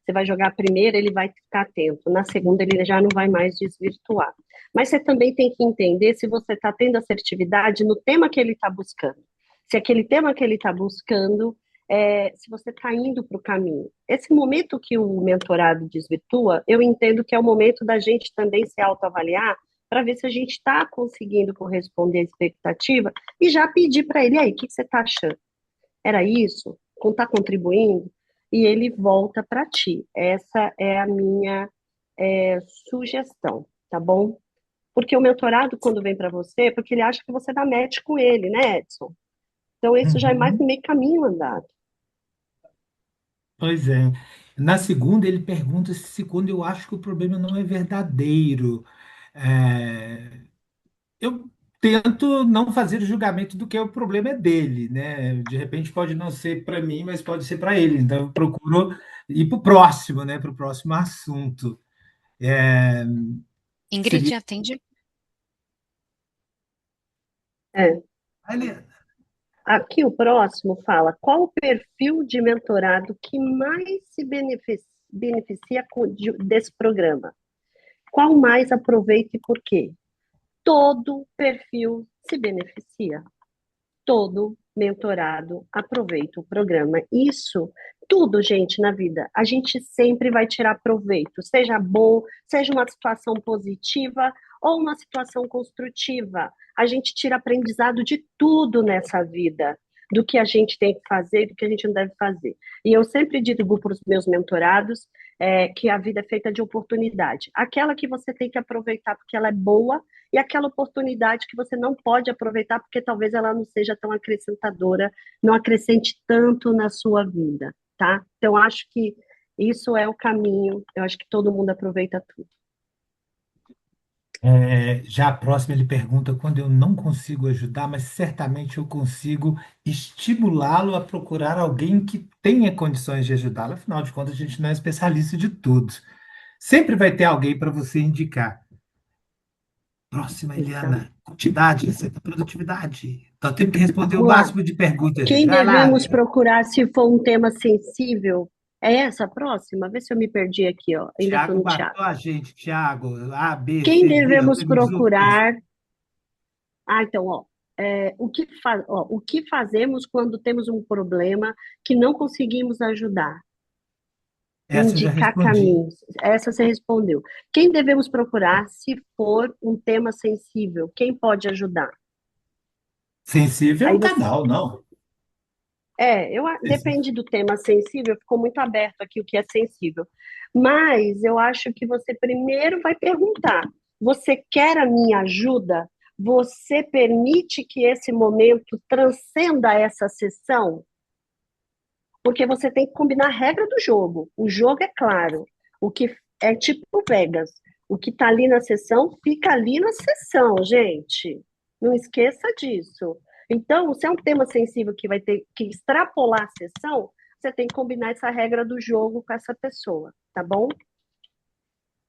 Você vai jogar a primeira, ele vai ficar atento. Na segunda, ele já não vai mais desvirtuar. Mas você também tem que entender se você está tendo assertividade no tema que ele está buscando. Se aquele tema que ele está buscando, se você está indo para o caminho. Esse momento que o mentorado desvirtua, eu entendo que é o momento da gente também se autoavaliar para ver se a gente está conseguindo corresponder à expectativa e já pedir para ele, aí, o que você está achando? Era isso? Está contribuindo? E ele volta para ti. Essa é a minha sugestão, tá bom? Porque o mentorado, quando vem para você, é porque ele acha que você dá match com ele, né, Edson? Então, isso já é mais Uhum. meio caminho andado. Pois é. Na segunda, ele pergunta se quando eu acho que o problema não é verdadeiro. É, eu tento não fazer o julgamento do que o problema é dele, né? De repente pode não ser para mim, mas pode ser para ele. Então eu procuro ir para o próximo, né? Para o próximo assunto. É, Ingrid, seria. atende. É. Ali- Aqui o próximo fala: qual o perfil de mentorado que mais se beneficia desse programa? Qual mais aproveita e por quê? Todo perfil se beneficia. Todo mentorado aproveita o programa. Isso, tudo, gente, na vida, a gente sempre vai tirar proveito, seja bom, seja uma situação positiva ou uma situação construtiva. A gente tira aprendizado de tudo nessa vida, do que a gente tem que fazer e do que a gente não deve fazer. E eu sempre digo para os meus mentorados que a vida é feita de oportunidade. Aquela que você tem que aproveitar porque ela é boa e aquela oportunidade que você não pode aproveitar porque talvez ela não seja tão acrescentadora, não acrescente tanto na sua vida, tá? Então, acho que isso é o caminho, eu acho que todo mundo aproveita tudo. Já a próxima ele pergunta quando eu não consigo ajudar, mas certamente eu consigo estimulá-lo a procurar alguém que tenha condições de ajudá-lo. Afinal de contas, a gente não é especialista de tudo. Sempre vai ter alguém para você indicar. Próxima, Então, Eliana. Quantidade, receita, produtividade. Então, tem que responder o vamos lá. máximo de perguntas. Quem Vai lá, devemos Adriana. procurar se for um tema sensível? É essa a próxima? Vê se eu me perdi aqui, ó. Ainda estou Tiago no Tiago. matou a gente, Tiago. A, B, Quem C, D, devemos temos outros. procurar? Então, ó, o que fazemos quando temos um problema que não conseguimos ajudar? Essa eu já Indicar respondi. caminhos. Essa você respondeu. Quem devemos procurar se for um tema sensível? Quem pode ajudar? Sensível é Aí o você, canal, não. depende do tema sensível, ficou muito aberto aqui o que é sensível. Mas eu acho que você primeiro vai perguntar: você quer a minha ajuda? Você permite que esse momento transcenda essa sessão? Porque você tem que combinar a regra do jogo. O jogo é claro. O que é tipo Vegas. O que está ali na sessão, fica ali na sessão, gente. Não esqueça disso. Então, se é um tema sensível que vai ter que extrapolar a sessão, você tem que combinar essa regra do jogo com essa pessoa, tá bom?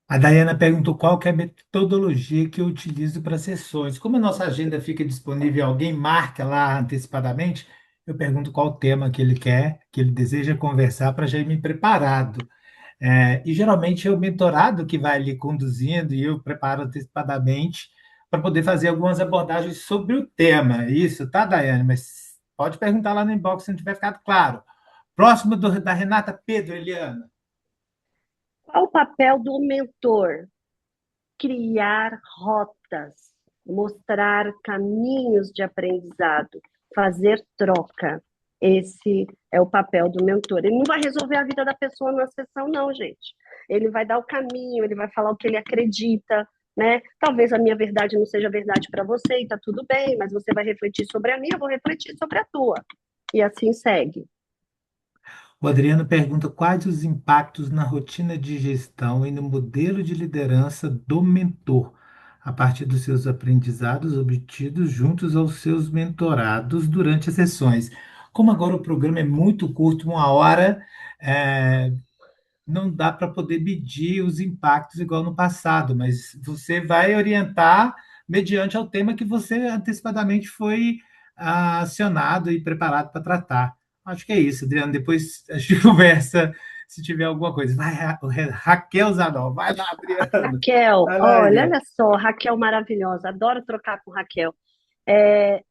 A Dayana perguntou qual que é a metodologia que eu utilizo para sessões. Como a nossa agenda fica disponível, alguém marca lá antecipadamente, eu pergunto qual o tema que ele quer, que ele deseja conversar para já ir me preparado. E geralmente é o mentorado que vai ali conduzindo e eu preparo antecipadamente para poder fazer algumas abordagens sobre o tema. Isso, tá, Daiane? Mas pode perguntar lá no inbox se não tiver ficado claro. Próximo da Renata, Pedro, Eliana. Qual o papel do mentor? Criar rotas, mostrar caminhos de aprendizado, fazer troca. Esse é o papel do mentor. Ele não vai resolver a vida da pessoa na sessão, não, gente. Ele vai dar o caminho, ele vai falar o que ele acredita, né? Talvez a minha verdade não seja verdade para você e tá tudo bem, mas você vai refletir sobre a minha, eu vou refletir sobre a tua. E assim segue. O Adriano pergunta quais os impactos na rotina de gestão e no modelo de liderança do mentor, a partir dos seus aprendizados obtidos juntos aos seus mentorados durante as sessões. Como agora o programa é muito curto, 1 hora, é, não dá para poder medir os impactos igual no passado, mas você vai orientar mediante ao tema que você antecipadamente foi acionado e preparado para tratar. Acho que é isso, Adriano. Depois a gente conversa se tiver alguma coisa. Vai, Raquel Zanol. Vai lá, Adriano. Raquel, Vai lá, olha, Eliane. olha só, Raquel maravilhosa, adoro trocar com Raquel.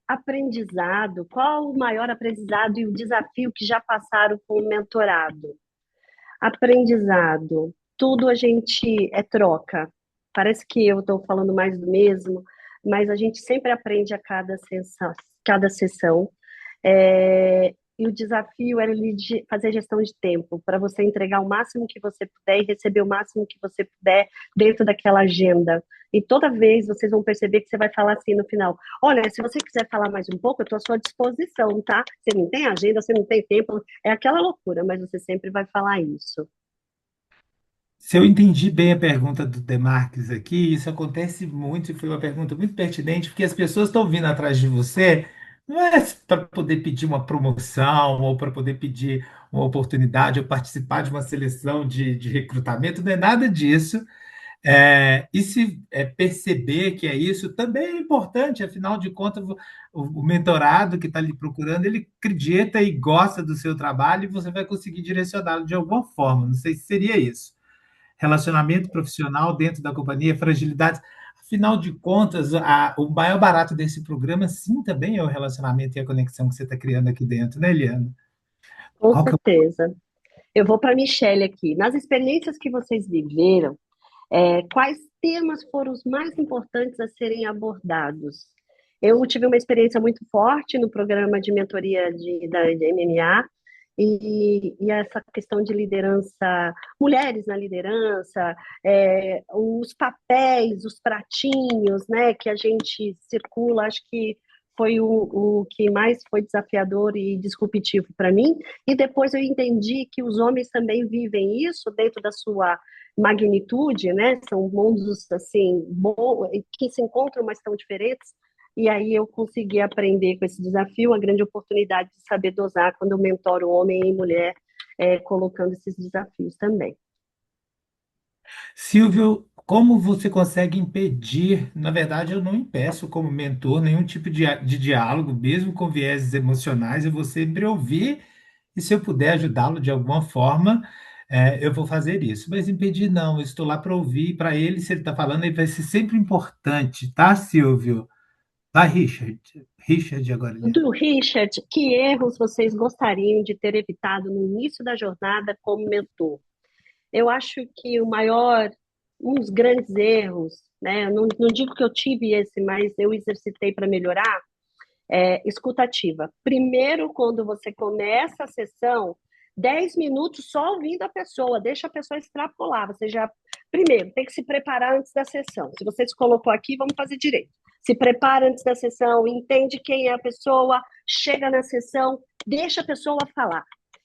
Aprendizado, qual o maior aprendizado e o desafio que já passaram com o mentorado? Aprendizado, tudo a gente é troca. Parece que eu estou falando mais do mesmo, mas a gente sempre aprende a cada sessão. É, e o desafio era fazer gestão de tempo, para você entregar o máximo que você puder e receber o máximo que você puder dentro daquela agenda. E toda vez vocês vão perceber que você vai falar assim no final: olha, se você quiser falar mais um pouco, eu estou à sua disposição, tá? Você não tem agenda, você não tem tempo, é aquela loucura, mas você sempre vai falar isso. Se eu entendi bem a pergunta do Demarques aqui, isso acontece muito e foi uma pergunta muito pertinente, porque as pessoas estão vindo atrás de você, não é para poder pedir uma promoção ou para poder pedir uma oportunidade ou participar de uma seleção de recrutamento, não é nada disso. E se perceber que é isso, também é importante, afinal de contas, o mentorado que está ali procurando, ele acredita e gosta do seu trabalho e você vai conseguir direcioná-lo de alguma forma. Não sei se seria isso. Relacionamento profissional dentro da companhia, fragilidades. Afinal de contas, o maior barato desse programa, sim, também é o relacionamento e a conexão que você está criando aqui dentro, né, Eliana? Com Qual que é certeza. Eu vou para a Michelle aqui. Nas experiências que vocês viveram, quais temas foram os mais importantes a serem abordados? Eu tive uma experiência muito forte no programa de mentoria de MMA, e essa questão de liderança, mulheres na liderança, os papéis, os pratinhos, né, que a gente circula, acho que foi o que mais foi desafiador e disruptivo para mim. E depois eu entendi que os homens também vivem isso dentro da sua magnitude, né? São mundos assim que se encontram, mas tão diferentes. E aí eu consegui aprender com esse desafio, a grande oportunidade de saber dosar quando eu mentoro homem e mulher, colocando esses desafios também. Silvio, como você consegue impedir? Na verdade, eu não impeço como mentor nenhum tipo de diálogo, mesmo com vieses emocionais, eu vou sempre ouvir, e se eu puder ajudá-lo de alguma forma, eu vou fazer isso. Mas impedir, não, eu estou lá para ouvir, para ele, se ele está falando, ele vai ser sempre importante, tá, Silvio? Vai, Richard. Richard agora, né? Do Richard, que erros vocês gostariam de ter evitado no início da jornada como mentor? Eu acho que um dos grandes erros, né? Não digo que eu tive esse, mas eu exercitei para melhorar, escutativa. Primeiro, quando você começa a sessão, 10 minutos só ouvindo a pessoa, deixa a pessoa extrapolar. Você já, primeiro, tem que se preparar antes da sessão. Se você se colocou aqui, vamos fazer direito. Se prepara antes da sessão, entende quem é a pessoa, chega na sessão, deixa a pessoa falar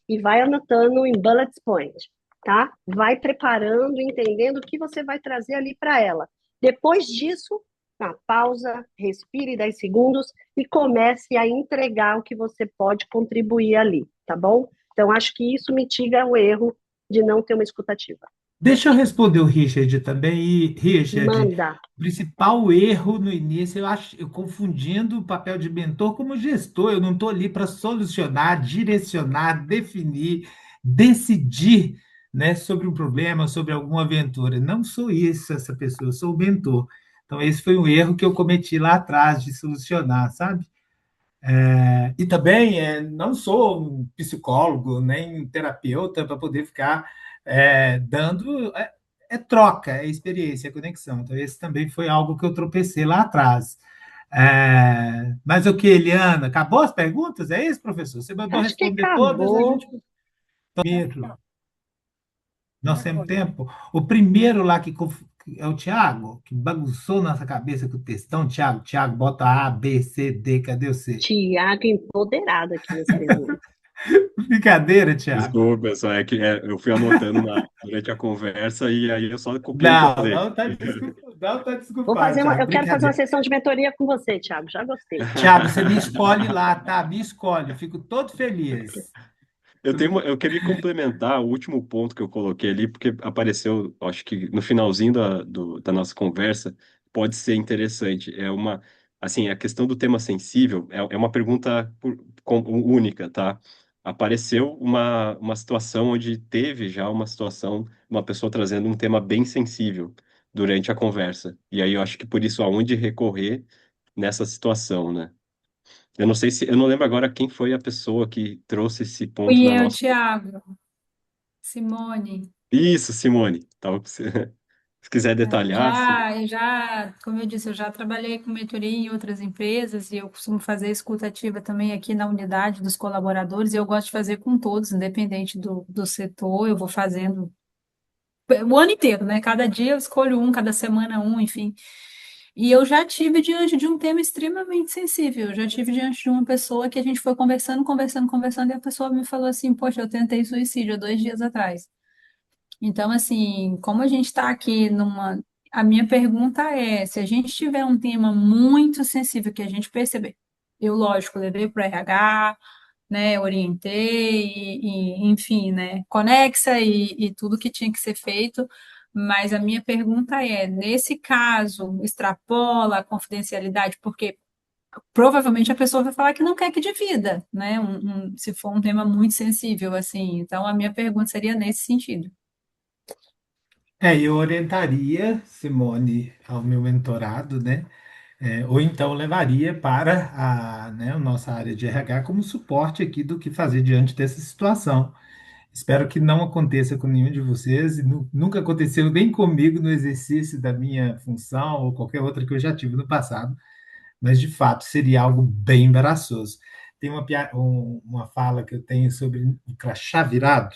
e vai anotando em bullet point, tá? Vai preparando, entendendo o que você vai trazer ali para ela. Depois disso, na pausa, respire 10 segundos e comece a entregar o que você pode contribuir ali, tá bom? Então, acho que isso mitiga o erro de não ter uma escutativa. Deixa eu responder o Richard também. E, Richard, Manda. o principal erro no início, eu acho, eu confundindo o papel de mentor como gestor. Eu não estou ali para solucionar, direcionar, definir, decidir, né, sobre um problema, sobre alguma aventura. Não sou isso, essa pessoa, eu sou o mentor. Então, esse foi um erro que eu cometi lá atrás de solucionar, sabe? E também não sou um psicólogo, nem um terapeuta para poder ficar dando. Troca, é experiência, é conexão. Então, esse também foi algo que eu tropecei lá atrás. Mas o que, Eliana? Acabou as perguntas? É isso, professor? Você mandou Acho que responder todas, a acabou. gente. Nós temos tempo. O primeiro lá é o Tiago, que bagunçou nossa cabeça com o textão. Tiago, bota A, B, C, D, cadê o C? Tiago empoderado aqui nas perguntas. Brincadeira, Tiago. Desculpa, só é que eu fui anotando durante a conversa e aí eu só copiei e Não, colei. não tá desculpado, Thiago. Eu quero fazer uma Brincadeira. sessão de mentoria com você, Tiago. Já gostei. Thiago, você me escolhe lá, tá? Me escolhe. Eu fico todo feliz. Eu queria complementar o último ponto que eu coloquei ali, porque apareceu, acho que no finalzinho da nossa conversa, pode ser interessante. Assim, a questão do tema sensível é uma pergunta única, tá? Apareceu uma situação onde teve já uma situação, uma pessoa trazendo um tema bem sensível durante a conversa. E aí eu acho que por isso aonde recorrer nessa situação, né? Eu não sei se, eu não lembro agora quem foi a pessoa que trouxe esse ponto Fui na eu, nossa. Tiago. Simone. Isso, Simone. Tava com você. Se quiser detalhar, sim. Como eu disse, eu já trabalhei com mentoria em outras empresas e eu costumo fazer escuta ativa também aqui na unidade dos colaboradores e eu gosto de fazer com todos, independente do setor, eu vou fazendo o ano inteiro, né? Cada dia eu escolho um, cada semana um, enfim. E eu já tive diante de um tema extremamente sensível. Eu já tive diante de uma pessoa que a gente foi conversando, conversando, conversando, e a pessoa me falou assim: Poxa, eu tentei suicídio há 2 dias atrás. Então, assim, como a gente está aqui numa. A minha pergunta é: se a gente tiver um tema muito sensível que a gente perceber, eu, lógico, levei para o RH, né, orientei, enfim, né, conexa e tudo que tinha que ser feito, mas a minha pergunta é, nesse caso, extrapola a confidencialidade, porque provavelmente a pessoa vai falar que não quer que divida, né, se for um tema muito sensível, assim, então a minha pergunta seria nesse sentido. Eu orientaria Simone ao meu mentorado, né? Ou então levaria para a nossa área de RH como suporte aqui do que fazer diante dessa situação. Espero que não aconteça com nenhum de vocês, e nunca aconteceu nem comigo no exercício da minha função ou qualquer outra que eu já tive no passado, mas de fato seria algo bem embaraçoso. Tem uma fala que eu tenho sobre o crachá virado.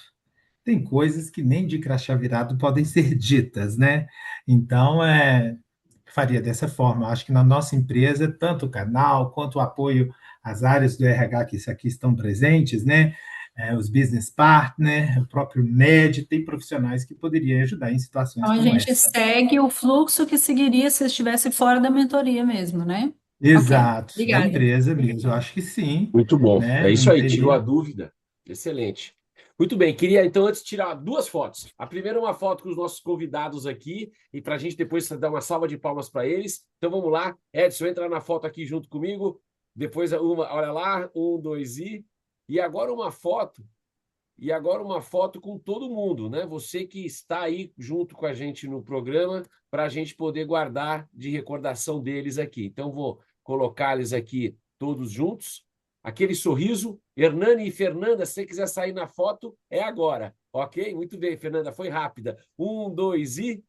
Tem coisas que nem de crachá virado podem ser ditas, né? Então, faria dessa forma. Acho que na nossa empresa, tanto o canal quanto o apoio às áreas do RH que aqui estão presentes, né? Os business partners, o próprio NED, tem profissionais que poderiam ajudar em situações Então a como gente essa. segue o fluxo que seguiria se estivesse fora da mentoria mesmo, né? Ok, Exato, da obrigada. empresa mesmo. Eu acho que sim, Muito bom. né? É isso Não aí, tirou a teria. dúvida. Excelente. Muito bem, queria então antes tirar duas fotos. A primeira é uma foto com os nossos convidados aqui, e para a gente depois dar uma salva de palmas para eles. Então vamos lá. Edson, entra na foto aqui junto comigo. Depois uma, olha lá, 1, 2 e. E agora uma foto. E agora uma foto com todo mundo, né? Você que está aí junto com a gente no programa, para a gente poder guardar de recordação deles aqui. Então vou colocar eles aqui todos juntos. Aquele sorriso. Hernani e Fernanda, se você quiser sair na foto, é agora. Ok? Muito bem, Fernanda, foi rápida. 1, 2 e.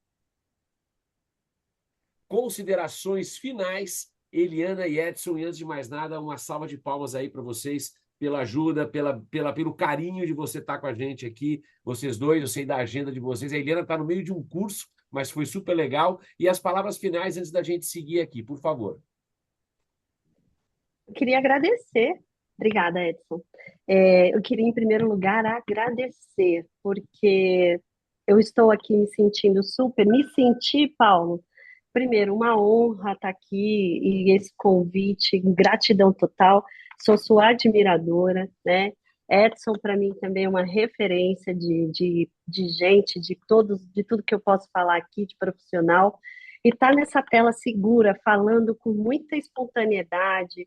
Considerações finais, Eliana e Edson. E antes de mais nada, uma salva de palmas aí para vocês pela ajuda, pelo carinho de você estar com a gente aqui, vocês dois. Eu sei da agenda de vocês. A Eliana está no meio de um curso, mas foi super legal. E as palavras finais antes da gente seguir aqui, por favor. Eu queria agradecer. Obrigada, Edson. Eu queria, em primeiro lugar, agradecer, porque eu estou aqui me senti, Paulo, primeiro, uma honra estar aqui e esse convite, gratidão total. Sou sua admiradora, né? Edson, para mim, também é uma referência de gente, de tudo que eu posso falar aqui, de profissional. E estar nessa tela segura, falando com muita espontaneidade,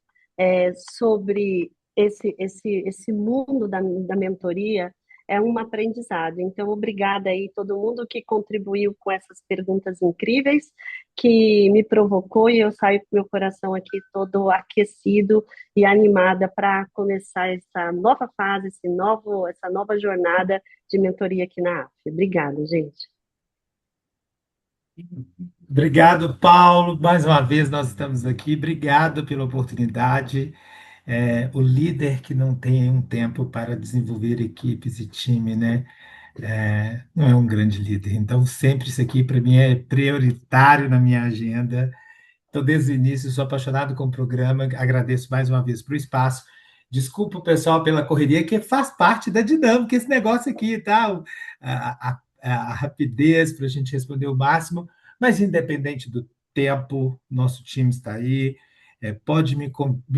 sobre esse mundo da mentoria, é um aprendizado. Então, obrigada aí todo mundo que contribuiu com essas perguntas incríveis, que me provocou, e eu saio com meu coração aqui todo aquecido e animada para começar essa nova fase, essa nova jornada de mentoria aqui na AF. Obrigada, gente. Obrigado, Paulo. Mais uma vez nós estamos aqui. Obrigado pela oportunidade. O líder que não tem um tempo para desenvolver equipes e time, né? Não é um grande líder. Então, sempre isso aqui para mim é prioritário na minha agenda. Então, desde o início, sou apaixonado com o programa. Agradeço mais uma vez pelo espaço. Desculpa o pessoal pela correria, que faz parte da dinâmica esse negócio aqui, tá? A rapidez para a gente responder o máximo, mas independente do tempo, nosso time está aí. Pode me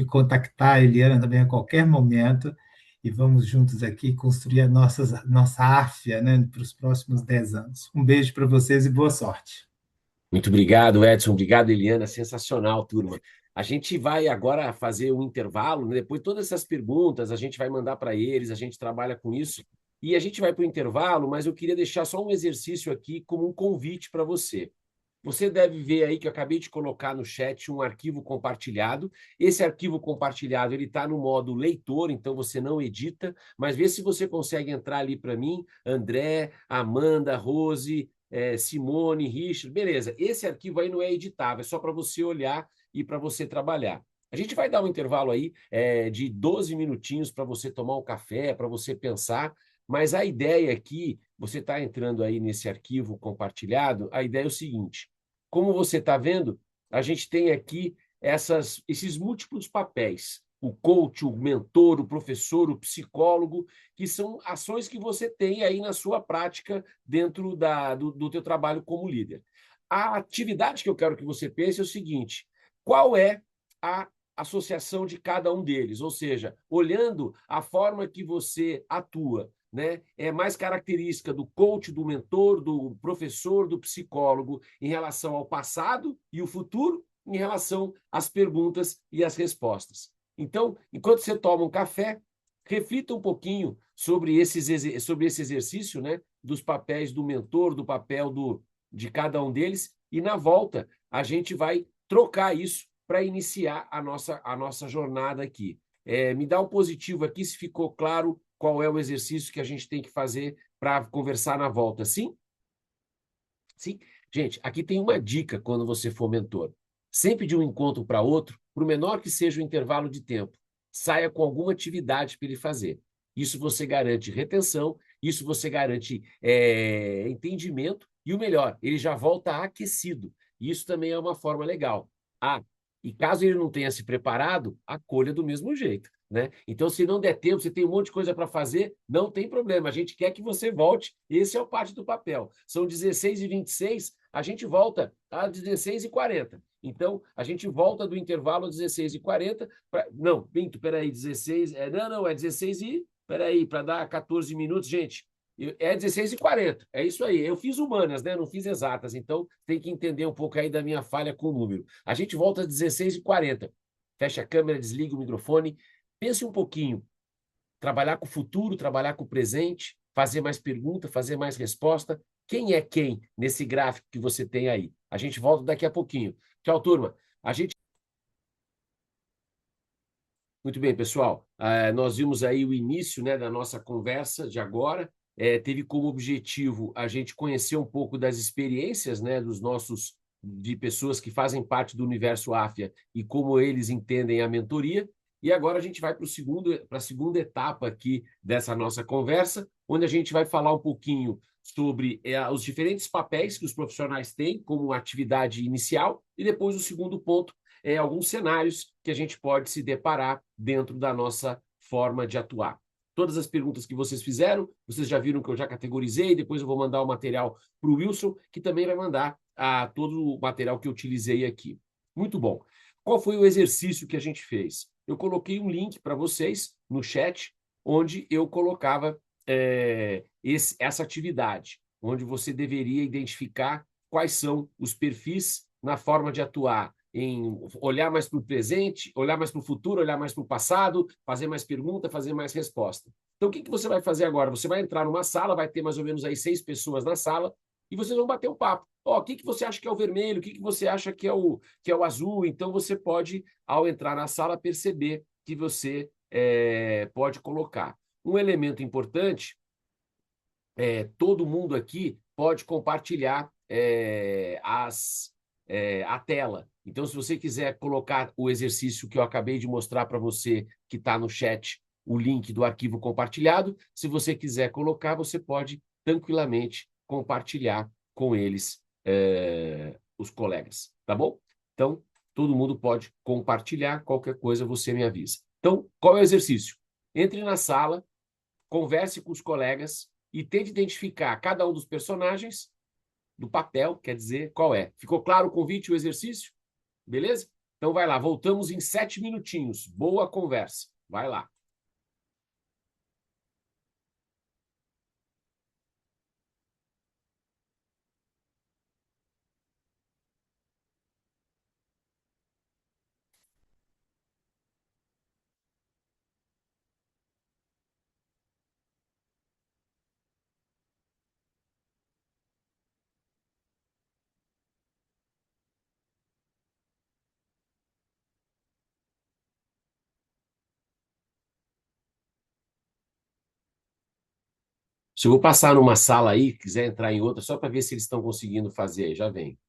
contactar, Eliana, também a qualquer momento, e vamos juntos aqui construir a nossa AFIA, né, para os próximos 10 anos. Um beijo para vocês e boa sorte. Muito obrigado, Edson. Obrigado, Eliana. Sensacional, turma. A gente vai agora fazer um intervalo, né? Depois todas essas perguntas a gente vai mandar para eles, a gente trabalha com isso. E a gente vai para o intervalo, mas eu queria deixar só um exercício aqui como um convite para você. Você deve ver aí que eu acabei de colocar no chat um arquivo compartilhado. Esse arquivo compartilhado ele está no modo leitor, então você não edita, mas vê se você consegue entrar ali para mim, André, Amanda, Rose, Simone, Richard, beleza. Esse arquivo aí não é editável, é só para você olhar e para você trabalhar. A gente vai dar um intervalo aí de 12 minutinhos para você tomar um café, para você pensar, mas a ideia aqui, você está entrando aí nesse arquivo compartilhado, a ideia é o seguinte, como você está vendo, a gente tem aqui esses múltiplos papéis, o coach, o mentor, o professor, o psicólogo, que são ações que você tem aí na sua prática dentro do teu trabalho como líder. A atividade que eu quero que você pense é o seguinte, qual é a associação de cada um deles? Ou seja, olhando a forma que você atua, né? É mais característica do coach, do mentor, do professor, do psicólogo em relação ao passado e o futuro, em relação às perguntas e às respostas. Então, enquanto você toma um café, reflita um pouquinho sobre esse exercício, né? Dos papéis do mentor, do papel de cada um deles, e na volta a gente vai trocar isso para iniciar a nossa jornada aqui. Me dá um positivo aqui se ficou claro qual é o exercício que a gente tem que fazer para conversar na volta. Sim? Sim? Gente, aqui tem uma dica quando você for mentor. Sempre de um encontro para outro, por menor que seja o intervalo de tempo, saia com alguma atividade para ele fazer. Isso você garante retenção, isso você garante entendimento, e o melhor, ele já volta aquecido. Isso também é uma forma legal. E caso ele não tenha se preparado, acolha do mesmo jeito, né? Então, se não der tempo, você tem um monte de coisa para fazer, não tem problema. A gente quer que você volte. Esse é o parte do papel. São 16h26, a gente volta às 16h40. Então, a gente volta do intervalo às 16h40. Não, Pinto, peraí, 16... Não, é 16 e... Peraí, para dar 14 minutos, gente. É 16h40, é isso aí. Eu fiz humanas, né? Não fiz exatas, então tem que entender um pouco aí da minha falha com o número. A gente volta às 16h40. Fecha a câmera, desliga o microfone. Pense um pouquinho. Trabalhar com o futuro, trabalhar com o presente, fazer mais pergunta, fazer mais resposta. Quem é quem nesse gráfico que você tem aí? A gente volta daqui a pouquinho. Tchau, turma. Muito bem, pessoal. Nós vimos aí o início, né, da nossa conversa de agora. Teve como objetivo a gente conhecer um pouco das experiências, né, de pessoas que fazem parte do universo AFIA e como eles entendem a mentoria. E agora a gente vai para a segunda etapa aqui dessa nossa conversa, onde a gente vai falar um pouquinho sobre os diferentes papéis que os profissionais têm como atividade inicial e depois o segundo ponto alguns cenários que a gente pode se deparar dentro da nossa forma de atuar. Todas as perguntas que vocês fizeram, vocês já viram que eu já categorizei, depois eu vou mandar o material para o Wilson, que também vai mandar todo o material que eu utilizei aqui. Muito bom. Qual foi o exercício que a gente fez? Eu coloquei um link para vocês no chat, onde eu colocava essa atividade, onde você deveria identificar quais são os perfis na forma de atuar, em olhar mais para o presente, olhar mais para o futuro, olhar mais para o passado, fazer mais pergunta, fazer mais resposta. Então, o que você vai fazer agora? Você vai entrar numa sala, vai ter mais ou menos aí 6 pessoas na sala, e vocês vão bater um papo. O que você acha que é o vermelho? O que você acha que é o azul? Então, você pode, ao entrar na sala, perceber que você pode colocar. Um elemento importante todo mundo aqui pode compartilhar a tela. Então, se você quiser colocar o exercício que eu acabei de mostrar para você, que está no chat, o link do arquivo compartilhado, se você quiser colocar, você pode tranquilamente compartilhar com eles, os colegas, tá bom? Então, todo mundo pode compartilhar, qualquer coisa você me avisa. Então, qual é o exercício? Entre na sala, converse com os colegas e tente identificar cada um dos personagens do papel, quer dizer, qual é. Ficou claro o convite e o exercício? Beleza? Então vai lá, voltamos em 7 minutinhos. Boa conversa. Vai lá. Se eu vou passar numa sala aí, quiser entrar em outra, só para ver se eles estão conseguindo fazer aí, já vem.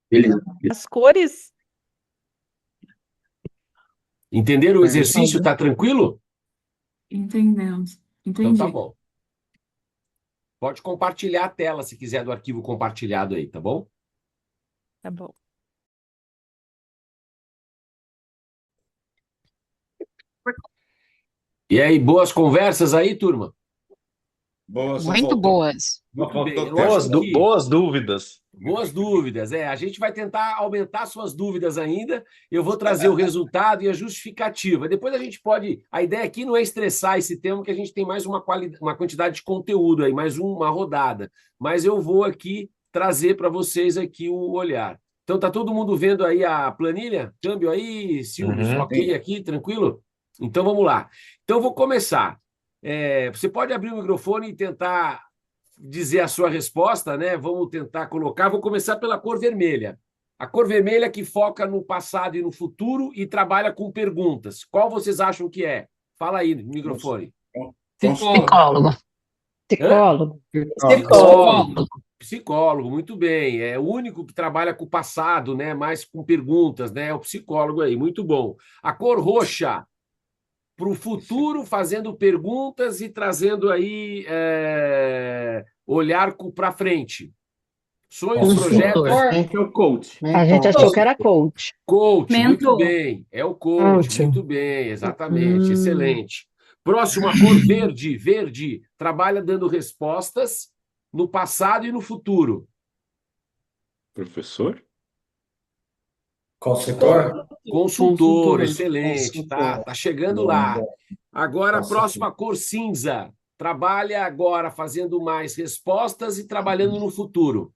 Beleza. As cores. Entenderam o exercício? Tá tranquilo? Entendemos. Então tá Entendi. bom. Pode compartilhar a tela se quiser do arquivo compartilhado aí, tá bom? Tá bom. E aí, boas conversas aí, turma? Boa, só Muito faltou. boas. Muito Só bem. faltou Boas, Lógico que boas dúvidas. boas dúvidas. A gente vai tentar aumentar suas dúvidas ainda. Eu vou trazer o resultado e a justificativa. Depois a gente pode. A ideia aqui não é estressar esse tema, que a gente tem mais uma quantidade de conteúdo aí, mais uma rodada. Mas eu vou aqui trazer para vocês aqui o olhar. Então, tá todo mundo vendo aí a planilha? Câmbio aí, Silvio, Uhum. ok aqui, tranquilo? Então, vamos lá. Então, eu vou começar. Você pode abrir o microfone e tentar dizer a sua resposta, né? Vamos tentar colocar. Vou começar pela cor vermelha. A cor vermelha que foca no passado e no futuro e trabalha com perguntas. Qual vocês acham que é? Fala aí no microfone. Psicólogo. Psicólogo. Psicólogo. Psicólogo, muito bem. É o único que trabalha com o passado, né? Mais com perguntas, né? É o psicólogo aí, muito bom. A cor roxa, para o futuro, fazendo perguntas e trazendo aí olhar para frente. Sonhos, projetos. Esse é o coach. A gente achou que era coach. Coach, muito Mentor. bem. É o coach, muito bem, exatamente, excelente. Próximo, a cor verde. Verde trabalha dando respostas no passado e no futuro. Professor? Consultor? Consultor, excelente, tá chegando lá. Agora, a Consultor. próxima cor cinza. Trabalha agora fazendo mais respostas e trabalhando no futuro.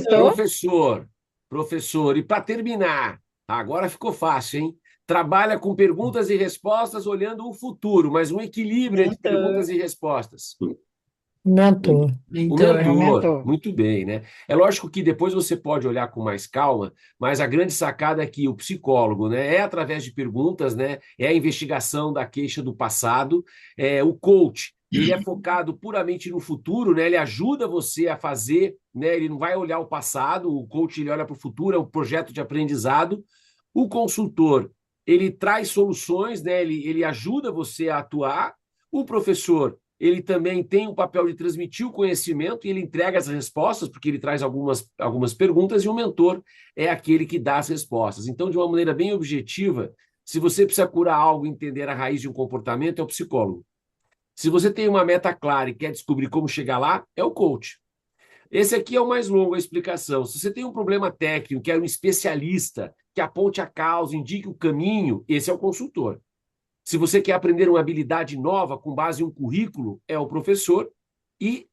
Professor. Professor. E para terminar, agora ficou fácil, hein? Trabalha com perguntas e respostas olhando o futuro, mas um equilíbrio entre perguntas e respostas. Mentor. O mentor, muito bem, né? É lógico que depois você pode olhar com mais calma, mas a grande sacada é que o psicólogo, né, é através de perguntas, né, é a investigação da queixa do passado, o coach, ele é focado puramente no futuro, né, ele ajuda você a fazer, né, ele não vai olhar o passado, o coach ele olha para o futuro, é um projeto de aprendizado. O consultor, ele traz soluções, né, ele ajuda você a atuar. O professor, ele também tem o papel de transmitir o conhecimento e ele entrega as respostas, porque ele traz algumas perguntas, e o mentor é aquele que dá as respostas. Então, de uma maneira bem objetiva, se você precisa curar algo e entender a raiz de um comportamento, é o psicólogo. Se você tem uma meta clara e quer descobrir como chegar lá, é o coach. Esse aqui é o mais longo, a explicação. Se você tem um problema técnico, quer um especialista que aponte a causa, indique o caminho, esse é o consultor. Se você quer aprender uma habilidade nova com base em um currículo, é o professor. E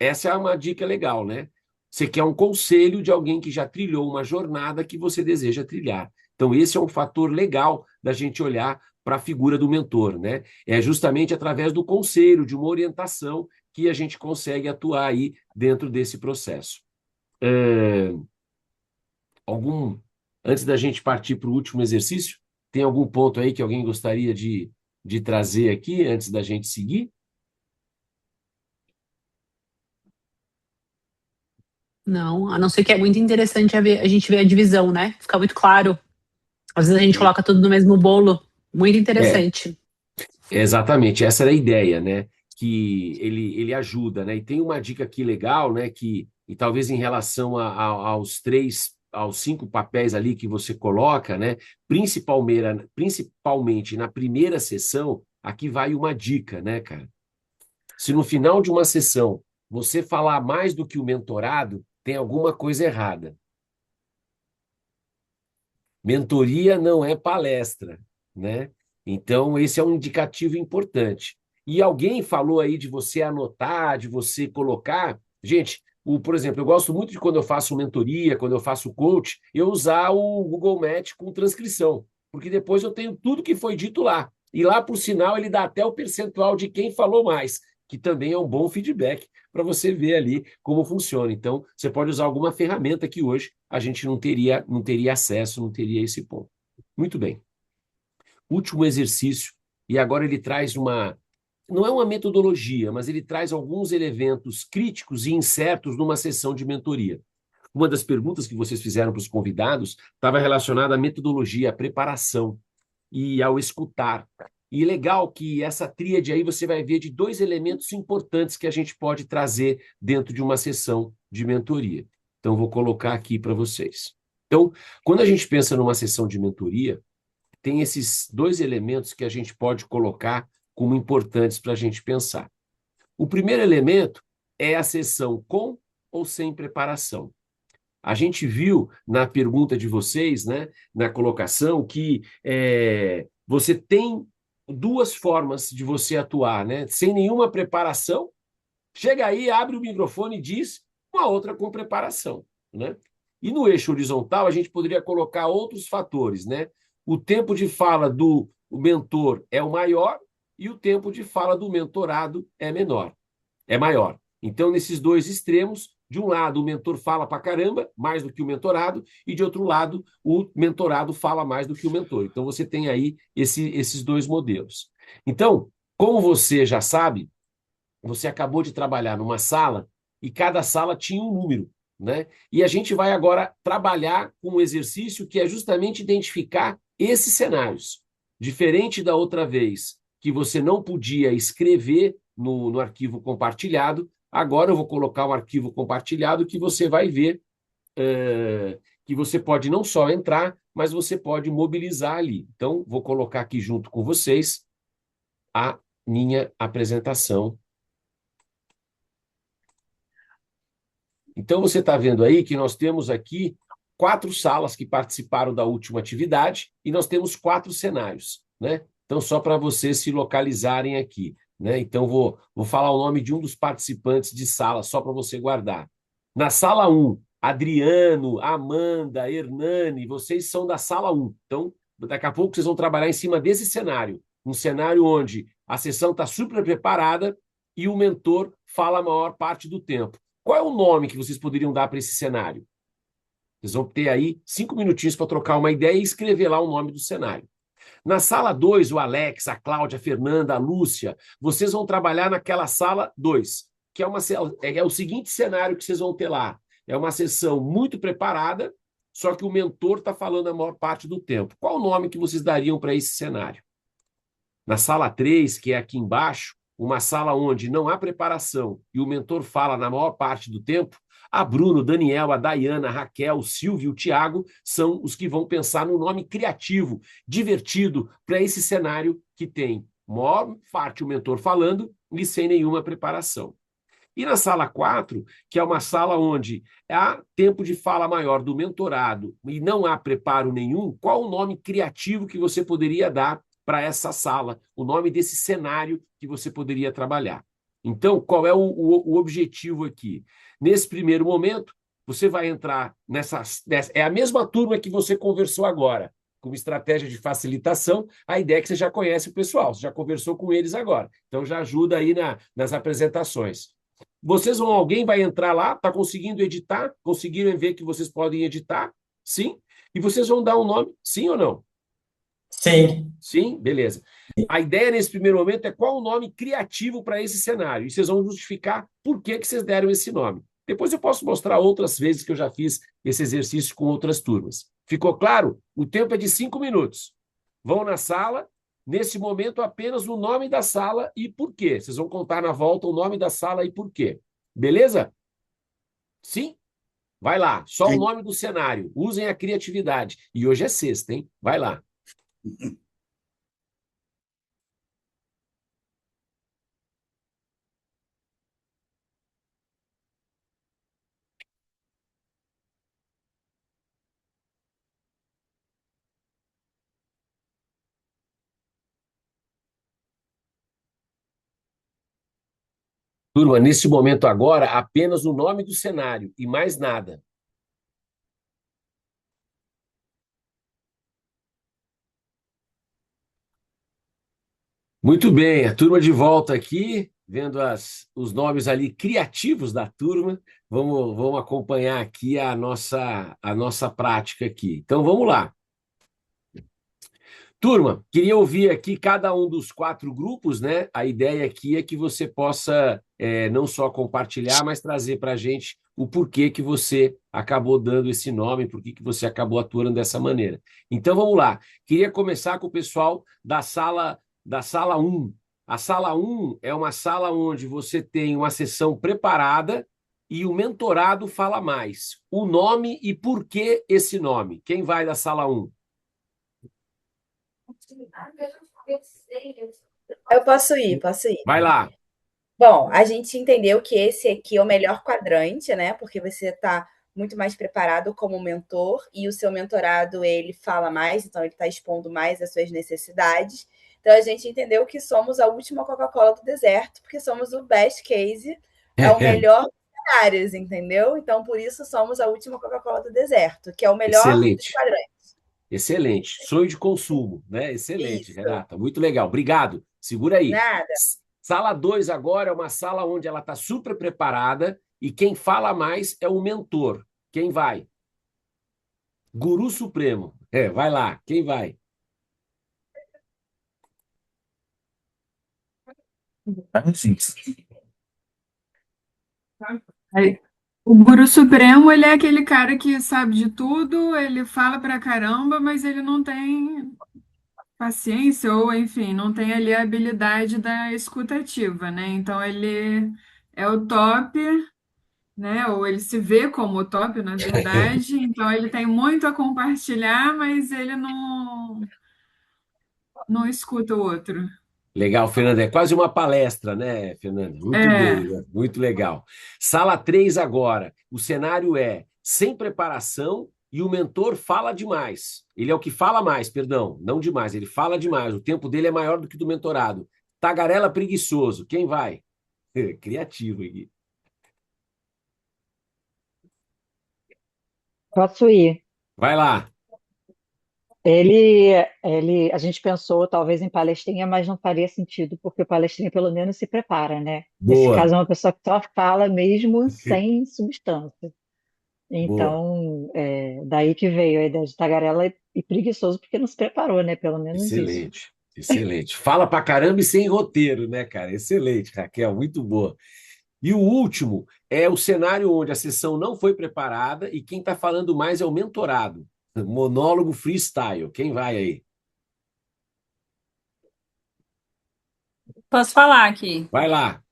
essa é uma dica legal, né? Você quer um conselho de alguém que já trilhou uma jornada que você deseja trilhar. Então, esse é um fator legal da gente olhar para a figura do mentor, né? É justamente através do conselho, de uma orientação, que a gente consegue atuar aí dentro desse processo. Antes da gente partir para o último exercício, tem algum ponto aí que alguém gostaria de trazer aqui, antes da gente seguir? Não, a não ser que é muito interessante a gente ver a divisão, né? Fica muito claro. Às vezes a gente coloca tudo no mesmo bolo. Muito interessante. Exatamente, essa era a ideia, né? Que ele ajuda, né? E tem uma dica aqui legal, né? E talvez em relação aos 5 papéis ali que você coloca, né? Principalmente na primeira sessão, aqui vai uma dica, né, cara? Se no final de uma sessão você falar mais do que o mentorado, tem alguma coisa errada. Mentoria não é palestra, né? Então, esse é um indicativo importante. E alguém falou aí de você anotar, de você colocar. Gente, por exemplo, eu gosto muito de quando eu faço mentoria, quando eu faço coach, eu usar o Google Meet com transcrição, porque depois eu tenho tudo que foi dito lá. E lá, por sinal, ele dá até o percentual de quem falou mais, que também é um bom feedback para você ver ali como funciona. Então, você pode usar alguma ferramenta que hoje a gente não teria acesso, não teria esse ponto. Muito bem. Último exercício, e agora ele traz não é uma metodologia, mas ele traz alguns elementos críticos e incertos numa sessão de mentoria. Uma das perguntas que vocês fizeram para os convidados estava relacionada à metodologia, à preparação e ao escutar. E legal que essa tríade aí você vai ver de dois elementos importantes que a gente pode trazer dentro de uma sessão de mentoria. Então, vou colocar aqui para vocês. Então, quando a gente pensa numa sessão de mentoria, tem esses dois elementos que a gente pode colocar como importantes para a gente pensar. O primeiro elemento é a sessão com ou sem preparação. A gente viu na pergunta de vocês, né, na colocação, que você tem duas formas de você atuar, né? Sem nenhuma preparação, chega aí, abre o microfone e diz, uma outra com preparação, né? E no eixo horizontal, a gente poderia colocar outros fatores, né? O tempo de fala do mentor é o maior e o tempo de fala do mentorado é maior. Então, nesses dois extremos, de um lado, o mentor fala pra caramba, mais do que o mentorado, e de outro lado, o mentorado fala mais do que o mentor. Então, você tem aí esses dois modelos. Então, como você já sabe, você acabou de trabalhar numa sala e cada sala tinha um número, né? E a gente vai agora trabalhar com um exercício que é justamente identificar esses cenários. Diferente da outra vez, que você não podia escrever no arquivo compartilhado, agora eu vou colocar um arquivo compartilhado que você vai ver que você pode não só entrar, mas você pode mobilizar ali. Então, vou colocar aqui junto com vocês a minha apresentação. Então, você está vendo aí que nós temos aqui 4 salas que participaram da última atividade e nós temos 4 cenários, né? Então, só para vocês se localizarem aqui, né? Então, vou falar o nome de um dos participantes de sala, só para você guardar. Na sala 1, Adriano, Amanda, Hernani, vocês são da sala 1. Então, daqui a pouco vocês vão trabalhar em cima desse cenário. Um cenário onde a sessão está super preparada e o mentor fala a maior parte do tempo. Qual é o nome que vocês poderiam dar para esse cenário? Vocês vão ter aí 5 minutinhos para trocar uma ideia e escrever lá o nome do cenário. Na sala 2, o Alex, a Cláudia, a Fernanda, a Lúcia, vocês vão trabalhar naquela sala 2, que é o seguinte cenário que vocês vão ter lá. É uma sessão muito preparada, só que o mentor está falando a maior parte do tempo. Qual o nome que vocês dariam para esse cenário? Na sala 3, que é aqui embaixo, uma sala onde não há preparação e o mentor fala na maior parte do tempo, a Bruno, Daniel, a Dayana, a Raquel, o Silvio e o Tiago são os que vão pensar num nome criativo, divertido, para esse cenário que tem maior parte o mentor falando e sem nenhuma preparação. E na sala 4, que é uma sala onde há tempo de fala maior do mentorado e não há preparo nenhum, qual o nome criativo que você poderia dar para essa sala, o nome desse cenário que você poderia trabalhar? Então, qual é o objetivo aqui? Nesse primeiro momento, você vai entrar nessa... É a mesma turma que você conversou agora, como estratégia de facilitação. A ideia é que você já conhece o pessoal, você já conversou com eles agora. Então, já ajuda aí nas apresentações. Alguém vai entrar lá, está conseguindo editar? Conseguiram ver que vocês podem editar? Sim? E vocês vão dar um nome? Sim ou não? Sim. Sim? Beleza. A ideia nesse primeiro momento é qual o nome criativo para esse cenário. E vocês vão justificar por que vocês deram esse nome. Depois eu posso mostrar outras vezes que eu já fiz esse exercício com outras turmas. Ficou claro? O tempo é de 5 minutos. Vão na sala, nesse momento apenas o nome da sala e por quê. Vocês vão contar na volta o nome da sala e por quê. Beleza? Sim? Vai lá. Só o nome do cenário. Usem a criatividade. E hoje é sexta, hein? Vai lá. Turma, nesse momento agora, apenas o nome do cenário e mais nada. Muito bem, a turma de volta aqui, vendo os nomes ali criativos da turma. Vamos acompanhar aqui a nossa prática aqui. Então, vamos lá. Turma, queria ouvir aqui cada um dos 4 grupos, né? A ideia aqui é que você possa não só compartilhar, mas trazer para a gente o porquê que você acabou dando esse nome, por que você acabou atuando dessa maneira. Então, vamos lá. Queria começar com o pessoal da sala 1. A sala 1 é uma sala onde você tem uma sessão preparada e o mentorado fala mais. O nome e por que esse nome. Quem vai da sala 1? Eu posso ir, posso ir. Vai lá. Bom, a gente entendeu que esse aqui é o melhor quadrante, né? Porque você está muito mais preparado como mentor e o seu mentorado ele fala mais, então ele está expondo mais as suas necessidades. Então a gente entendeu que somos a última Coca-Cola do deserto, porque somos o best case, é o melhor dos cenários, entendeu? Então por isso somos a última Coca-Cola do deserto, que é o melhor dos Excelente. quadrantes. Excelente. Sonho de consumo, né? Excelente, Isso. Renata. Muito legal. Obrigado. Segura aí. Nada. Sala 2 agora é uma sala onde ela está super preparada e quem fala mais é o mentor. Quem vai? Guru Supremo. Vai lá. Quem vai? Aí, o Guru Supremo, ele é aquele cara que sabe de tudo, ele fala pra caramba, mas ele não tem paciência ou, enfim, não tem ali a habilidade da escutativa, né? Então ele é o top, né? Ou ele se vê como o top, na verdade. Então ele tem muito a compartilhar, mas ele não escuta o outro. Legal, Fernanda. É quase uma palestra, né, Fernanda? Muito bom, É. né? Muito legal. Sala 3 agora. O cenário é sem preparação e o mentor fala demais. Ele é o que fala mais, perdão, não demais, ele fala demais. O tempo dele é maior do que do mentorado. Tagarela preguiçoso. Quem vai? Criativo aqui. Posso ir. Vai lá. A gente pensou talvez em palestrinha, mas não faria sentido, porque o palestrinha pelo menos se prepara, né? Nesse Boa. caso é uma pessoa que só fala mesmo sem substância. Boa. Então, daí que veio a ideia de tagarela e preguiçoso, porque não se preparou, né? Pelo menos isso. Excelente. Excelente. Fala pra caramba e sem roteiro, né, cara? Excelente, Raquel. Muito boa. E o último é o cenário onde a sessão não foi preparada e quem está falando mais é o mentorado. Monólogo freestyle. Quem vai aí? Posso falar aqui? Vai lá.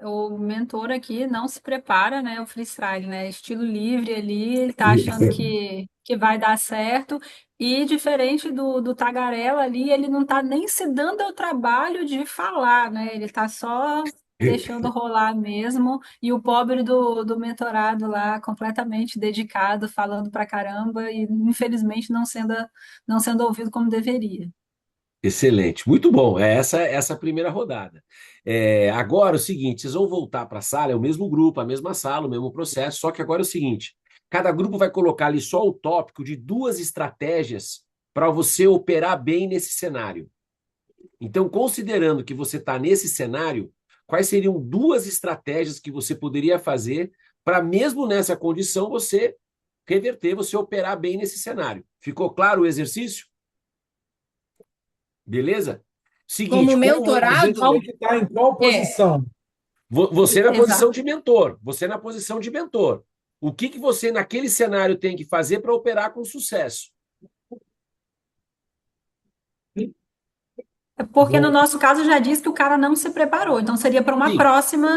O mentor aqui não se prepara, né? O freestyle, né? Estilo livre ali, ele tá achando que vai dar certo. E diferente do tagarela ali, ele não tá nem se dando ao trabalho de falar, né? Ele tá só deixando rolar mesmo. E o pobre do mentorado lá, completamente dedicado, falando pra caramba e infelizmente não sendo ouvido como deveria. Excelente, muito bom. É essa a primeira rodada. Agora é o seguinte: vocês vão voltar para a sala, é o mesmo grupo, a mesma sala, o mesmo processo, só que agora é o seguinte: cada grupo vai colocar ali só o tópico de 2 estratégias para você operar bem nesse cenário. Então, considerando que você está nesse cenário, quais seriam 2 estratégias que você poderia fazer para, mesmo nessa condição, você reverter, você operar bem nesse cenário? Ficou claro o exercício? Beleza? Seguinte, Como mentorado, A gente tem que estar em qual posição? você na posição Exato. de mentor, você na posição de mentor. O que você naquele cenário tem que fazer para operar com sucesso? Porque no nosso caso já diz que o cara não se preparou, então seria para uma Sim, próxima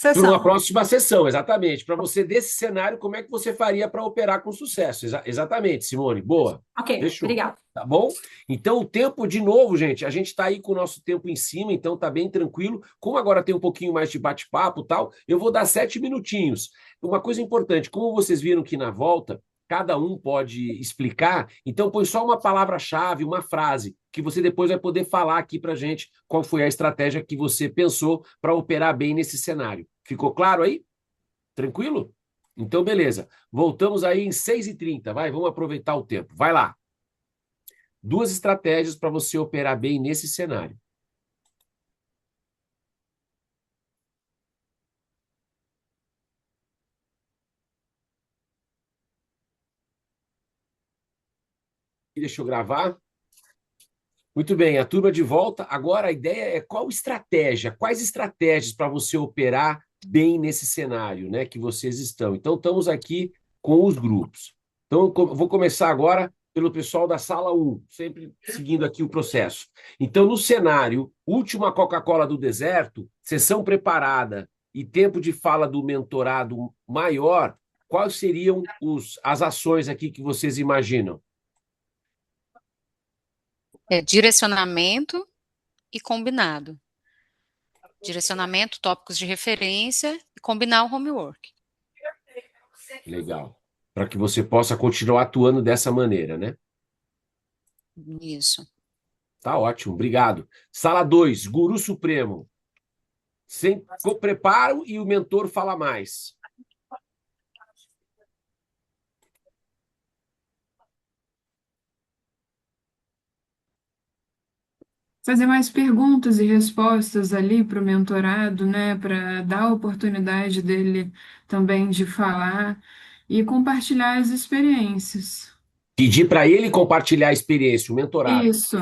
para uma sessão. próxima sessão, exatamente. Para você, desse cenário, como é que você faria para operar com sucesso? Exatamente, Simone. Boa. Ok, Fechou. obrigada. Tá bom? Então, o tempo, de novo, gente, a gente está aí com o nosso tempo em cima, então tá bem tranquilo. Como agora tem um pouquinho mais de bate-papo e tal, eu vou dar 7 minutinhos. Uma coisa importante, como vocês viram que na volta, cada um pode explicar, então põe só uma palavra-chave, uma frase, que você depois vai poder falar aqui para gente qual foi a estratégia que você pensou para operar bem nesse cenário. Ficou claro aí? Tranquilo? Então, beleza. Voltamos aí em 6h30. Vai, vamos aproveitar o tempo. Vai lá. 2 estratégias para você operar bem nesse cenário. Deixa eu gravar. Muito bem, a turma de volta. Agora a ideia é quais estratégias para você operar bem nesse cenário, né, que vocês estão. Então, estamos aqui com os grupos. Então, vou começar agora pelo pessoal da sala 1, sempre seguindo aqui o processo. Então, no cenário, última Coca-Cola do deserto, sessão preparada e tempo de fala do mentorado maior, quais seriam as ações aqui que vocês imaginam? Direcionamento e combinado. Direcionamento, tópicos de referência e combinar o homework. Legal. Para que você possa continuar atuando dessa maneira, né? Isso. Tá ótimo, obrigado. Sala 2, Guru Supremo. Sem preparo e o mentor fala mais. Fazer mais perguntas e respostas ali para o mentorado, né, para dar a oportunidade dele também de falar e compartilhar as experiências. Pedir para ele compartilhar a experiência, o mentorado. Isso.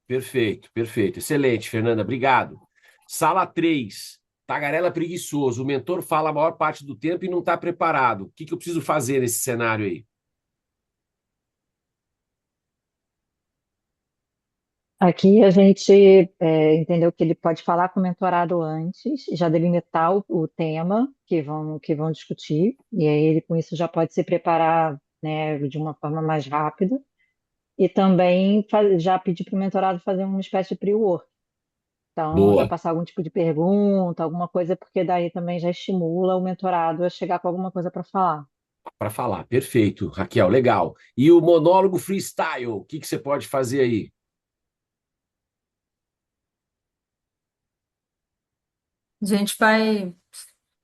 Perfeito, perfeito. Excelente, Fernanda, obrigado. Sala 3, tagarela preguiçoso. O mentor fala a maior parte do tempo e não está preparado. O que eu preciso fazer nesse cenário aí? Aqui a gente entendeu que ele pode falar com o mentorado antes, já delimitar o tema que vão discutir, e aí ele com isso já pode se preparar, né, de uma forma mais rápida, e também já pedir para o mentorado fazer uma espécie de pre-work. Então, já Boa. passar algum tipo de pergunta, alguma coisa, porque daí também já estimula o mentorado a chegar com alguma coisa para falar. Para falar, perfeito, Raquel, legal. E o monólogo freestyle, o que você pode fazer aí? A gente vai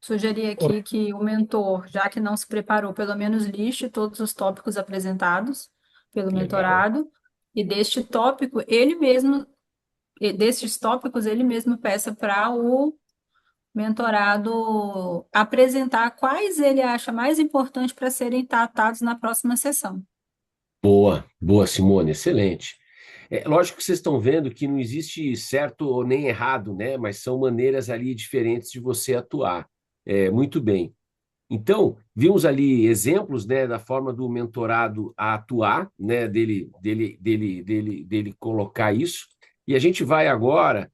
sugerir aqui que o mentor, já que não se preparou, pelo menos liste todos os tópicos apresentados pelo Legal. mentorado, e destes tópicos, ele mesmo peça para o mentorado apresentar quais ele acha mais importantes para serem tratados na próxima sessão. Boa, boa, Simone, excelente. Lógico que vocês estão vendo que não existe certo ou nem errado, né? Mas são maneiras ali diferentes de você atuar. Muito bem. Então, vimos ali exemplos, né, da forma do mentorado a atuar, né, dele colocar isso. E a gente vai agora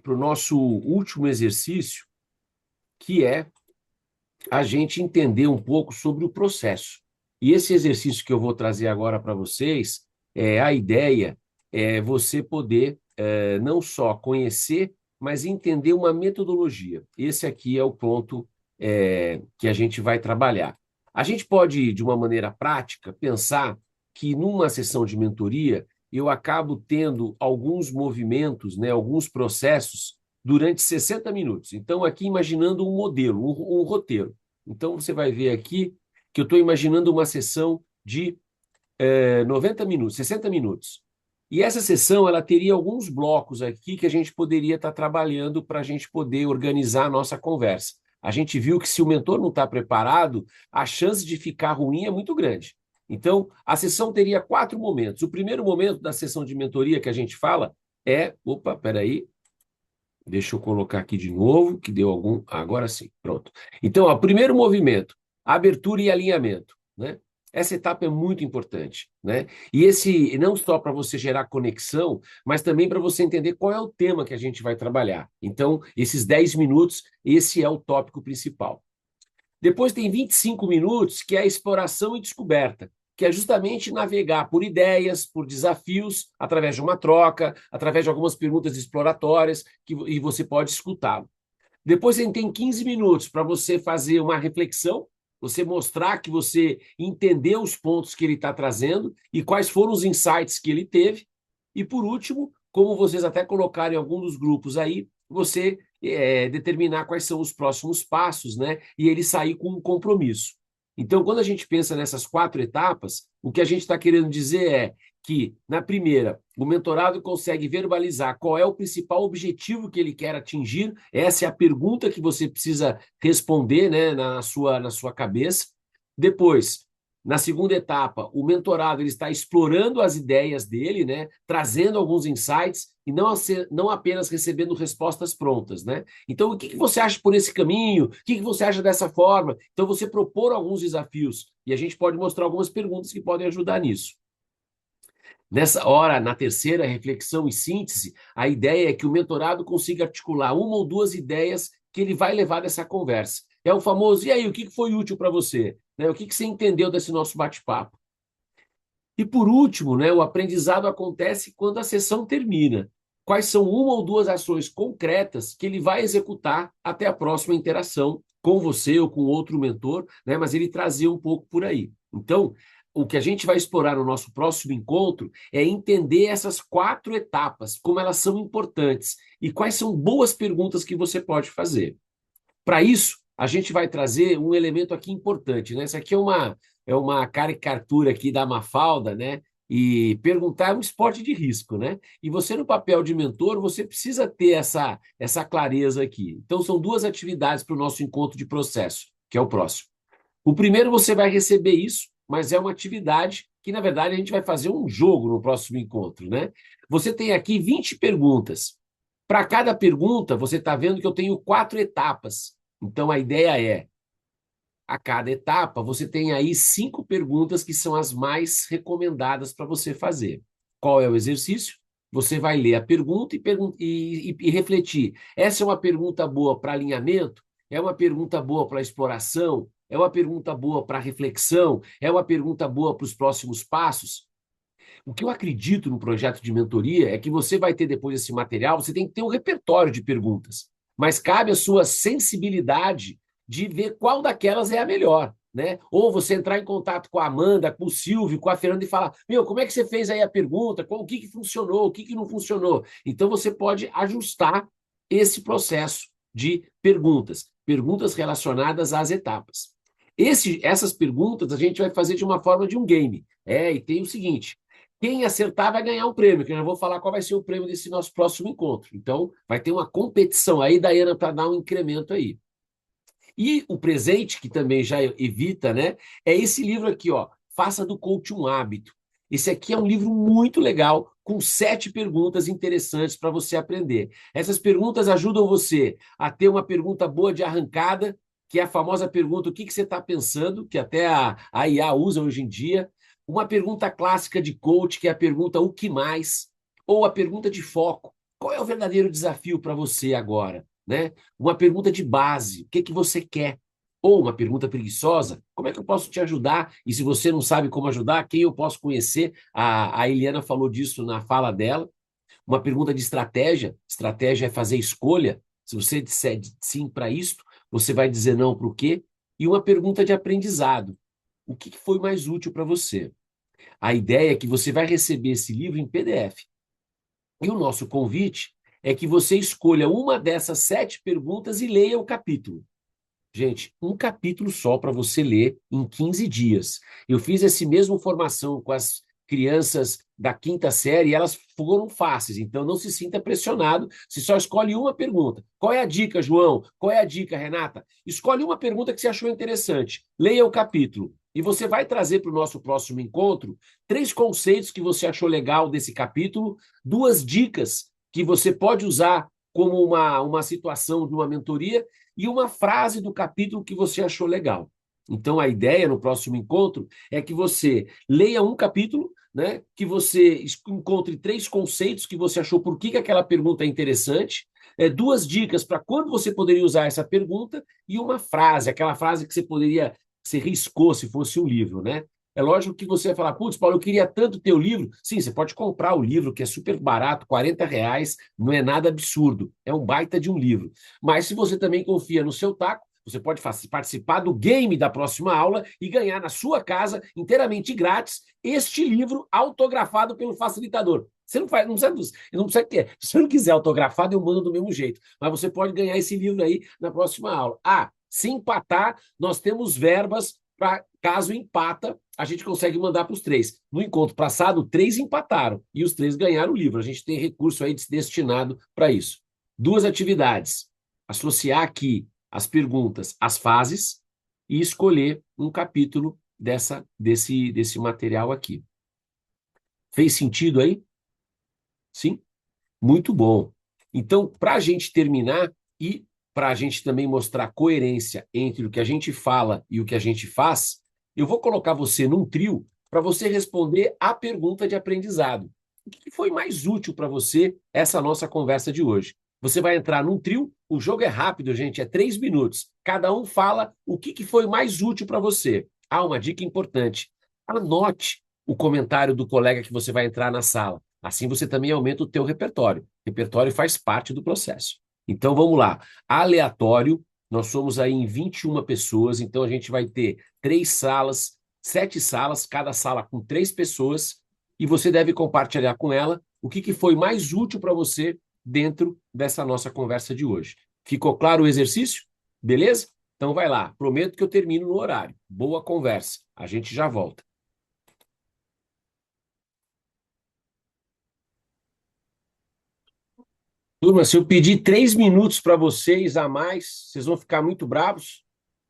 para o nosso último exercício, que é a gente entender um pouco sobre o processo. E esse exercício que eu vou trazer agora para vocês, a ideia é você poder não só conhecer, mas entender uma metodologia. Esse aqui é o ponto que a gente vai trabalhar. A gente pode, de uma maneira prática, pensar que numa sessão de mentoria eu acabo tendo alguns movimentos, né, alguns processos durante 60 minutos. Então, aqui imaginando um modelo, um roteiro. Então, você vai ver aqui que eu estou imaginando uma sessão de 90 minutos, 60 minutos. E essa sessão ela teria alguns blocos aqui que a gente poderia estar trabalhando para a gente poder organizar a nossa conversa. A gente viu que se o mentor não está preparado, a chance de ficar ruim é muito grande. Então, a sessão teria 4 momentos. O primeiro momento da sessão de mentoria que a gente fala é... Opa, peraí. Deixa eu colocar aqui de novo, que deu algum... Agora sim, pronto. Então, o primeiro movimento, abertura e alinhamento, né? Essa etapa é muito importante, né? E esse não só para você gerar conexão, mas também para você entender qual é o tema que a gente vai trabalhar. Então, esses 10 minutos, esse é o tópico principal. Depois tem 25 minutos, que é a exploração e descoberta, que é justamente navegar por ideias, por desafios, através de uma troca, através de algumas perguntas exploratórias, e você pode escutá-lo. Depois tem 15 minutos para você fazer uma reflexão, você mostrar que você entendeu os pontos que ele está trazendo e quais foram os insights que ele teve. E, por último, como vocês até colocaram em algum dos grupos aí, você determinar quais são os próximos passos, né? E ele sair com um compromisso. Então, quando a gente pensa nessas 4 etapas, o que a gente está querendo dizer é que, na primeira, o mentorado consegue verbalizar qual é o principal objetivo que ele quer atingir. Essa é a pergunta que você precisa responder, né, na sua cabeça. Depois, Na segunda etapa, o mentorado ele está explorando as ideias dele, né? Trazendo alguns insights e não apenas recebendo respostas prontas, né? Então, o que você acha por esse caminho? O que você acha dessa forma? Então, você propor alguns desafios e a gente pode mostrar algumas perguntas que podem ajudar nisso. Nessa hora, na terceira reflexão e síntese, a ideia é que o mentorado consiga articular uma ou duas ideias que ele vai levar dessa conversa. É o famoso, e aí, o que foi útil para você? Né? O que você entendeu desse nosso bate-papo? E por último, né, o aprendizado acontece quando a sessão termina. Quais são uma ou duas ações concretas que ele vai executar até a próxima interação com você ou com outro mentor, né, mas ele trazia um pouco por aí. Então, o que a gente vai explorar no nosso próximo encontro é entender essas 4 etapas, como elas são importantes e quais são boas perguntas que você pode fazer. Para isso, a gente vai trazer um elemento aqui importante, né? Essa aqui é uma caricatura aqui da Mafalda, né? E perguntar é um esporte de risco, né? E você, no papel de mentor, você precisa ter essa clareza aqui. Então, são 2 atividades para o nosso encontro de processo, que é o próximo. O primeiro, você vai receber isso, mas é uma atividade que, na verdade, a gente vai fazer um jogo no próximo encontro, né? Você tem aqui 20 perguntas. Para cada pergunta, você está vendo que eu tenho 4 etapas. Então, a ideia é, a cada etapa, você tem aí 5 perguntas que são as mais recomendadas para você fazer. Qual é o exercício? Você vai ler a pergunta e refletir. Essa é uma pergunta boa para alinhamento? É uma pergunta boa para exploração? É uma pergunta boa para reflexão? É uma pergunta boa para os próximos passos? O que eu acredito no projeto de mentoria é que você vai ter depois esse material, você tem que ter um repertório de perguntas, mas cabe a sua sensibilidade de ver qual daquelas é a melhor, né? Ou você entrar em contato com a Amanda, com o Silvio, com a Fernanda e falar, como é que você fez aí a pergunta? O que funcionou? O que não funcionou? Então você pode ajustar esse processo de perguntas relacionadas às etapas. Essas perguntas a gente vai fazer de uma forma de um game. E tem o seguinte, quem acertar vai ganhar um prêmio, que eu já vou falar qual vai ser o prêmio desse nosso próximo encontro. Então, vai ter uma competição aí, Daiana, para dar um incremento aí. E o presente, que também já evita, né, é esse livro aqui, ó, Faça do Coach um Hábito. Esse aqui é um livro muito legal, com 7 perguntas interessantes para você aprender. Essas perguntas ajudam você a ter uma pergunta boa de arrancada, que é a famosa pergunta, o que você está pensando, que até a IA usa hoje em dia. Uma pergunta clássica de coach, que é a pergunta o que mais? Ou a pergunta de foco. Qual é o verdadeiro desafio para você agora? Né? Uma pergunta de base, o que você quer? Ou uma pergunta preguiçosa, como é que eu posso te ajudar? E se você não sabe como ajudar, quem eu posso conhecer? A Eliana falou disso na fala dela. Uma pergunta de estratégia é fazer escolha. Se você disser sim para isto, você vai dizer não para o quê? E uma pergunta de aprendizado. O que foi mais útil para você? A ideia é que você vai receber esse livro em PDF. E o nosso convite é que você escolha uma dessas 7 perguntas e leia o capítulo. Gente, um capítulo só para você ler em 15 dias. Eu fiz essa mesma formação com as crianças da 5ª série e elas foram fáceis, então não se sinta pressionado se só escolhe uma pergunta. Qual é a dica, João? Qual é a dica, Renata? Escolhe uma pergunta que você achou interessante. Leia o capítulo. E você vai trazer para o nosso próximo encontro 3 conceitos que você achou legal desse capítulo, 2 dicas que você pode usar como uma situação de uma mentoria e uma frase do capítulo que você achou legal. Então, a ideia no próximo encontro é que você leia um capítulo, né, que você encontre 3 conceitos que você achou por que aquela pergunta é interessante, 2 dicas para quando você poderia usar essa pergunta e uma frase, aquela frase que você riscou se fosse um livro, né? É lógico que você vai falar, putz, Paulo, eu queria tanto ter o livro. Sim, você pode comprar o livro, que é super barato, R$40, não é nada absurdo. É um baita de um livro. Mas se você também confia no seu taco, você pode participar do game da próxima aula e ganhar na sua casa, inteiramente grátis, este livro autografado pelo facilitador. Você não precisa ter. Se você não quiser autografado, eu mando do mesmo jeito. Mas você pode ganhar esse livro aí na próxima aula. Se empatar, nós temos verbas para, caso empata, a gente consegue mandar para os 3. No encontro passado, 3 empataram e os 3 ganharam o livro. A gente tem recurso aí destinado para isso. 2 atividades. Associar aqui as perguntas às fases e escolher um capítulo desse material aqui. Fez sentido aí? Sim? Muito bom. Então, para a gente terminar e para a gente também mostrar coerência entre o que a gente fala e o que a gente faz, eu vou colocar você num trio para você responder a pergunta de aprendizado. O que foi mais útil para você essa nossa conversa de hoje? Você vai entrar num trio, o jogo é rápido, gente, é 3 minutos. Cada um fala o que foi mais útil para você. Ah, uma dica importante. Anote o comentário do colega que você vai entrar na sala. Assim você também aumenta o teu repertório. Repertório faz parte do processo. Então vamos lá. Aleatório, nós somos aí em 21 pessoas, então a gente vai ter 3 salas, 7 salas, cada sala com 3 pessoas, e você deve compartilhar com ela o que foi mais útil para você dentro dessa nossa conversa de hoje. Ficou claro o exercício? Beleza? Então vai lá. Prometo que eu termino no horário. Boa conversa. A gente já volta. Turma, se eu pedir 3 minutos para vocês a mais, vocês vão ficar muito bravos?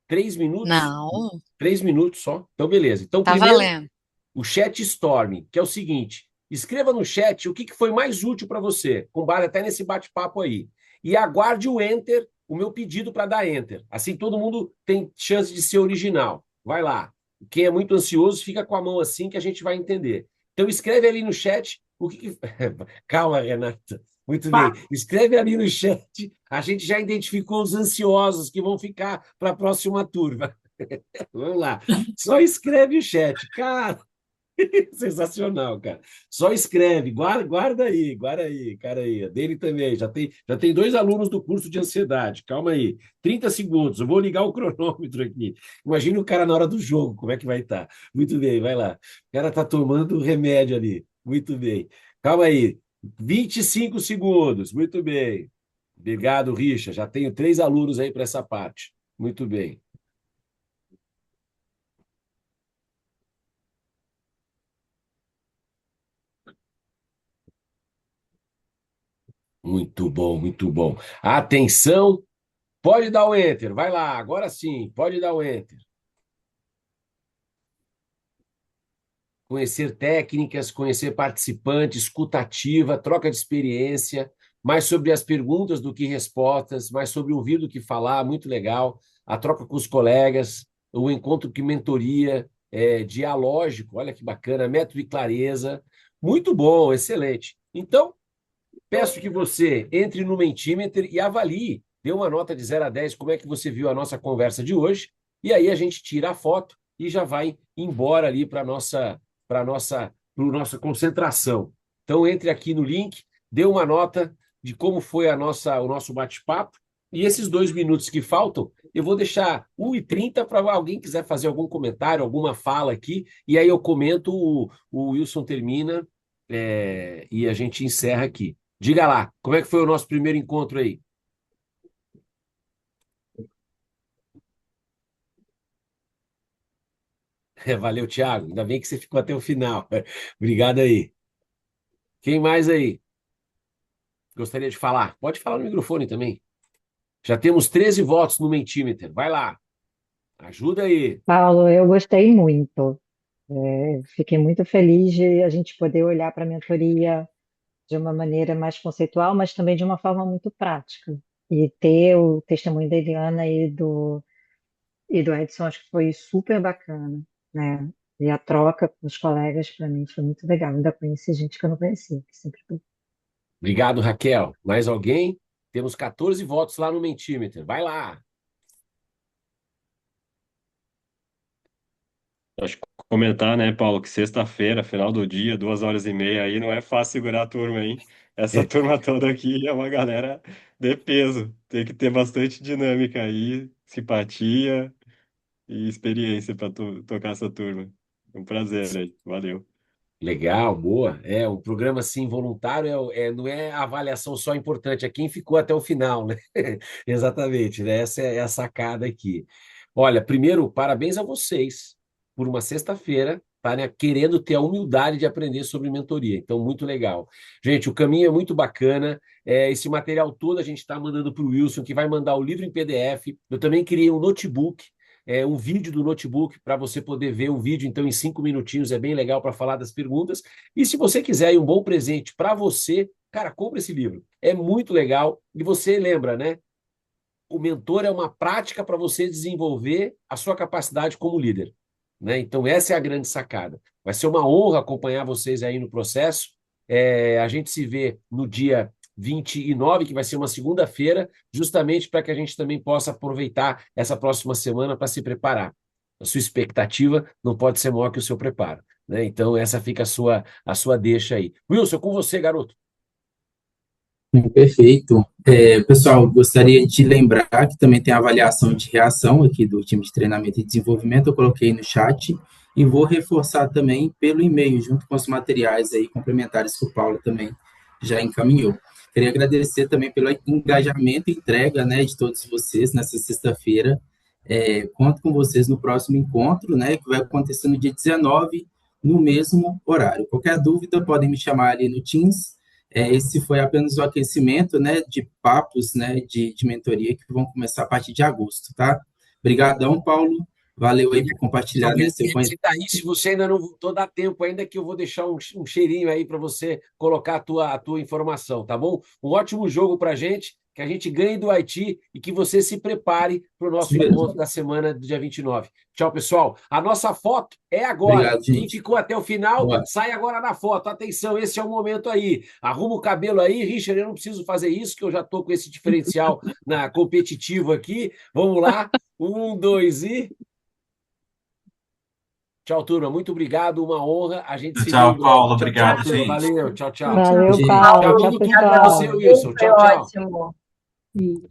3 minutos? Não. 3 minutos só? Então, beleza. Então, Tá primeiro, valendo. o chat Storm, que é o seguinte: escreva no chat o que foi mais útil para você, com base até nesse bate-papo aí. E aguarde o Enter, o meu pedido para dar Enter. Assim todo mundo tem chance de ser original. Vai lá. Quem é muito ansioso, fica com a mão assim que a gente vai entender. Então, escreve ali no chat o que... Calma, Renata. Muito bem. Escreve ali no chat. A gente já identificou os ansiosos que vão ficar para a próxima turma. Vamos lá. Só escreve o chat. Cara, sensacional, cara. Só escreve. Guarda aí, guarda aí, cara aí. Dele também. Já tem 2 alunos do curso de ansiedade. Calma aí. 30 segundos. Eu vou ligar o cronômetro aqui. Imagina o cara na hora do jogo, como é que vai estar. Muito bem, vai lá. O cara está tomando remédio ali. Muito bem. Calma aí. 25 segundos. Muito bem. Obrigado, Richa. Já tenho 3 alunos aí para essa parte. Muito bem. Muito bom, muito bom. Atenção, pode dar o Enter. Vai lá, agora sim, pode dar o Enter. Conhecer técnicas, conhecer participantes, escutativa, troca de experiência, mais sobre as perguntas do que respostas, mais sobre ouvir do que falar, muito legal. A troca com os colegas, o encontro que mentoria, dialógico, olha que bacana, método e clareza. Muito bom, excelente. Então, peço que você entre no Mentimeter e avalie, dê uma nota de 0 a 10, como é que você viu a nossa conversa de hoje, e aí a gente tira a foto e já vai embora ali para nossa concentração. Então, entre aqui no link, dê uma nota de como foi o nosso bate-papo, e esses 2 minutos que faltam, eu vou deixar 1h30 para alguém quiser fazer algum comentário, alguma fala aqui, e aí eu comento, o Wilson termina, e a gente encerra aqui. Diga lá, como é que foi o nosso primeiro encontro aí? Valeu, Thiago. Ainda bem que você ficou até o final. Obrigado aí. Quem mais aí gostaria de falar? Pode falar no microfone também. Já temos 13 votos no Mentimeter. Vai lá. Ajuda aí. Paulo, eu gostei muito. Fiquei muito feliz de a gente poder olhar para a mentoria de uma maneira mais conceitual, mas também de uma forma muito prática. E ter o testemunho da Eliana e do Edson, acho que foi super bacana, né? E a troca com os colegas, para mim, foi muito legal. Ainda conheci gente que eu não conhecia, que sempre foi. Obrigado, Raquel. Mais alguém? Temos 14 votos lá no Mentimeter. Vai lá. Acho que comentar, né, Paulo, que sexta-feira, final do dia, 2h30, aí não é fácil segurar a turma, hein? Essa turma toda aqui é uma galera de peso. Tem que ter bastante dinâmica aí, simpatia e experiência para tocar essa turma. Um prazer aí. Valeu. Legal, boa. Um programa assim voluntário não é a avaliação só importante, é quem ficou até o final, né? Exatamente, né? Essa é a sacada aqui. Olha, primeiro, parabéns a vocês por uma sexta-feira estarem querendo ter a humildade de aprender sobre mentoria. Então, muito legal. Gente, o caminho é muito bacana. Esse material todo a gente está mandando para o Wilson, que vai mandar o livro em PDF. Eu também criei um notebook um vídeo do notebook para você poder ver o vídeo, então em 5 minutinhos é bem legal para falar das perguntas. E se você quiser um bom presente para você, cara, compra esse livro. É muito legal. E você lembra, né? O mentor é uma prática para você desenvolver a sua capacidade como líder, né? Então, essa é a grande sacada. Vai ser uma honra acompanhar vocês aí no processo. A gente se vê no dia 29, que vai ser uma segunda-feira, justamente para que a gente também possa aproveitar essa próxima semana para se preparar. A sua expectativa não pode ser maior que o seu preparo, né? Então, essa fica a sua deixa aí. Wilson, com você, garoto. Perfeito. Pessoal, gostaria de lembrar que também tem a avaliação de reação aqui do time de treinamento e desenvolvimento, eu coloquei no chat, e vou reforçar também pelo e-mail, junto com os materiais aí complementares que o Paulo também já encaminhou. Queria agradecer também pelo engajamento e entrega, né, de todos vocês nessa sexta-feira. Conto com vocês no próximo encontro, né, que vai acontecer no dia 19, no mesmo horário. Qualquer dúvida, podem me chamar ali no Teams. Esse foi apenas o aquecimento, né, de papos, né, de mentoria que vão começar a partir de agosto, tá? Obrigadão, Paulo. Valeu aí por compartilhar, né, seu conhecimento. Tá aí, se você ainda não voltou, dá tempo ainda que eu vou deixar um cheirinho aí para você colocar a tua informação, tá bom? Um ótimo jogo para a gente, que a gente ganhe do Haiti e que você se prepare para o nosso encontro da semana do dia 29. Tchau, pessoal. A nossa foto é agora. Obrigado, gente. Quem ficou até o final, Boa. sai agora na foto. Atenção, esse é o momento aí. Arruma o cabelo aí, Richard, eu não preciso fazer isso, que eu já estou com esse diferencial competitivo aqui. Vamos lá. 1, 2 e... Tchau, turma. Muito obrigado. Uma honra. A gente se vê Tchau, em breve. Paulo. Tchau, Obrigado, tchau. gente. Valeu. Tchau, tchau. Valeu, Gente. Paulo. Tchau, Tchau, tudo para você, pessoal. Wilson. Foi Tchau, tchau. ótimo. Isso.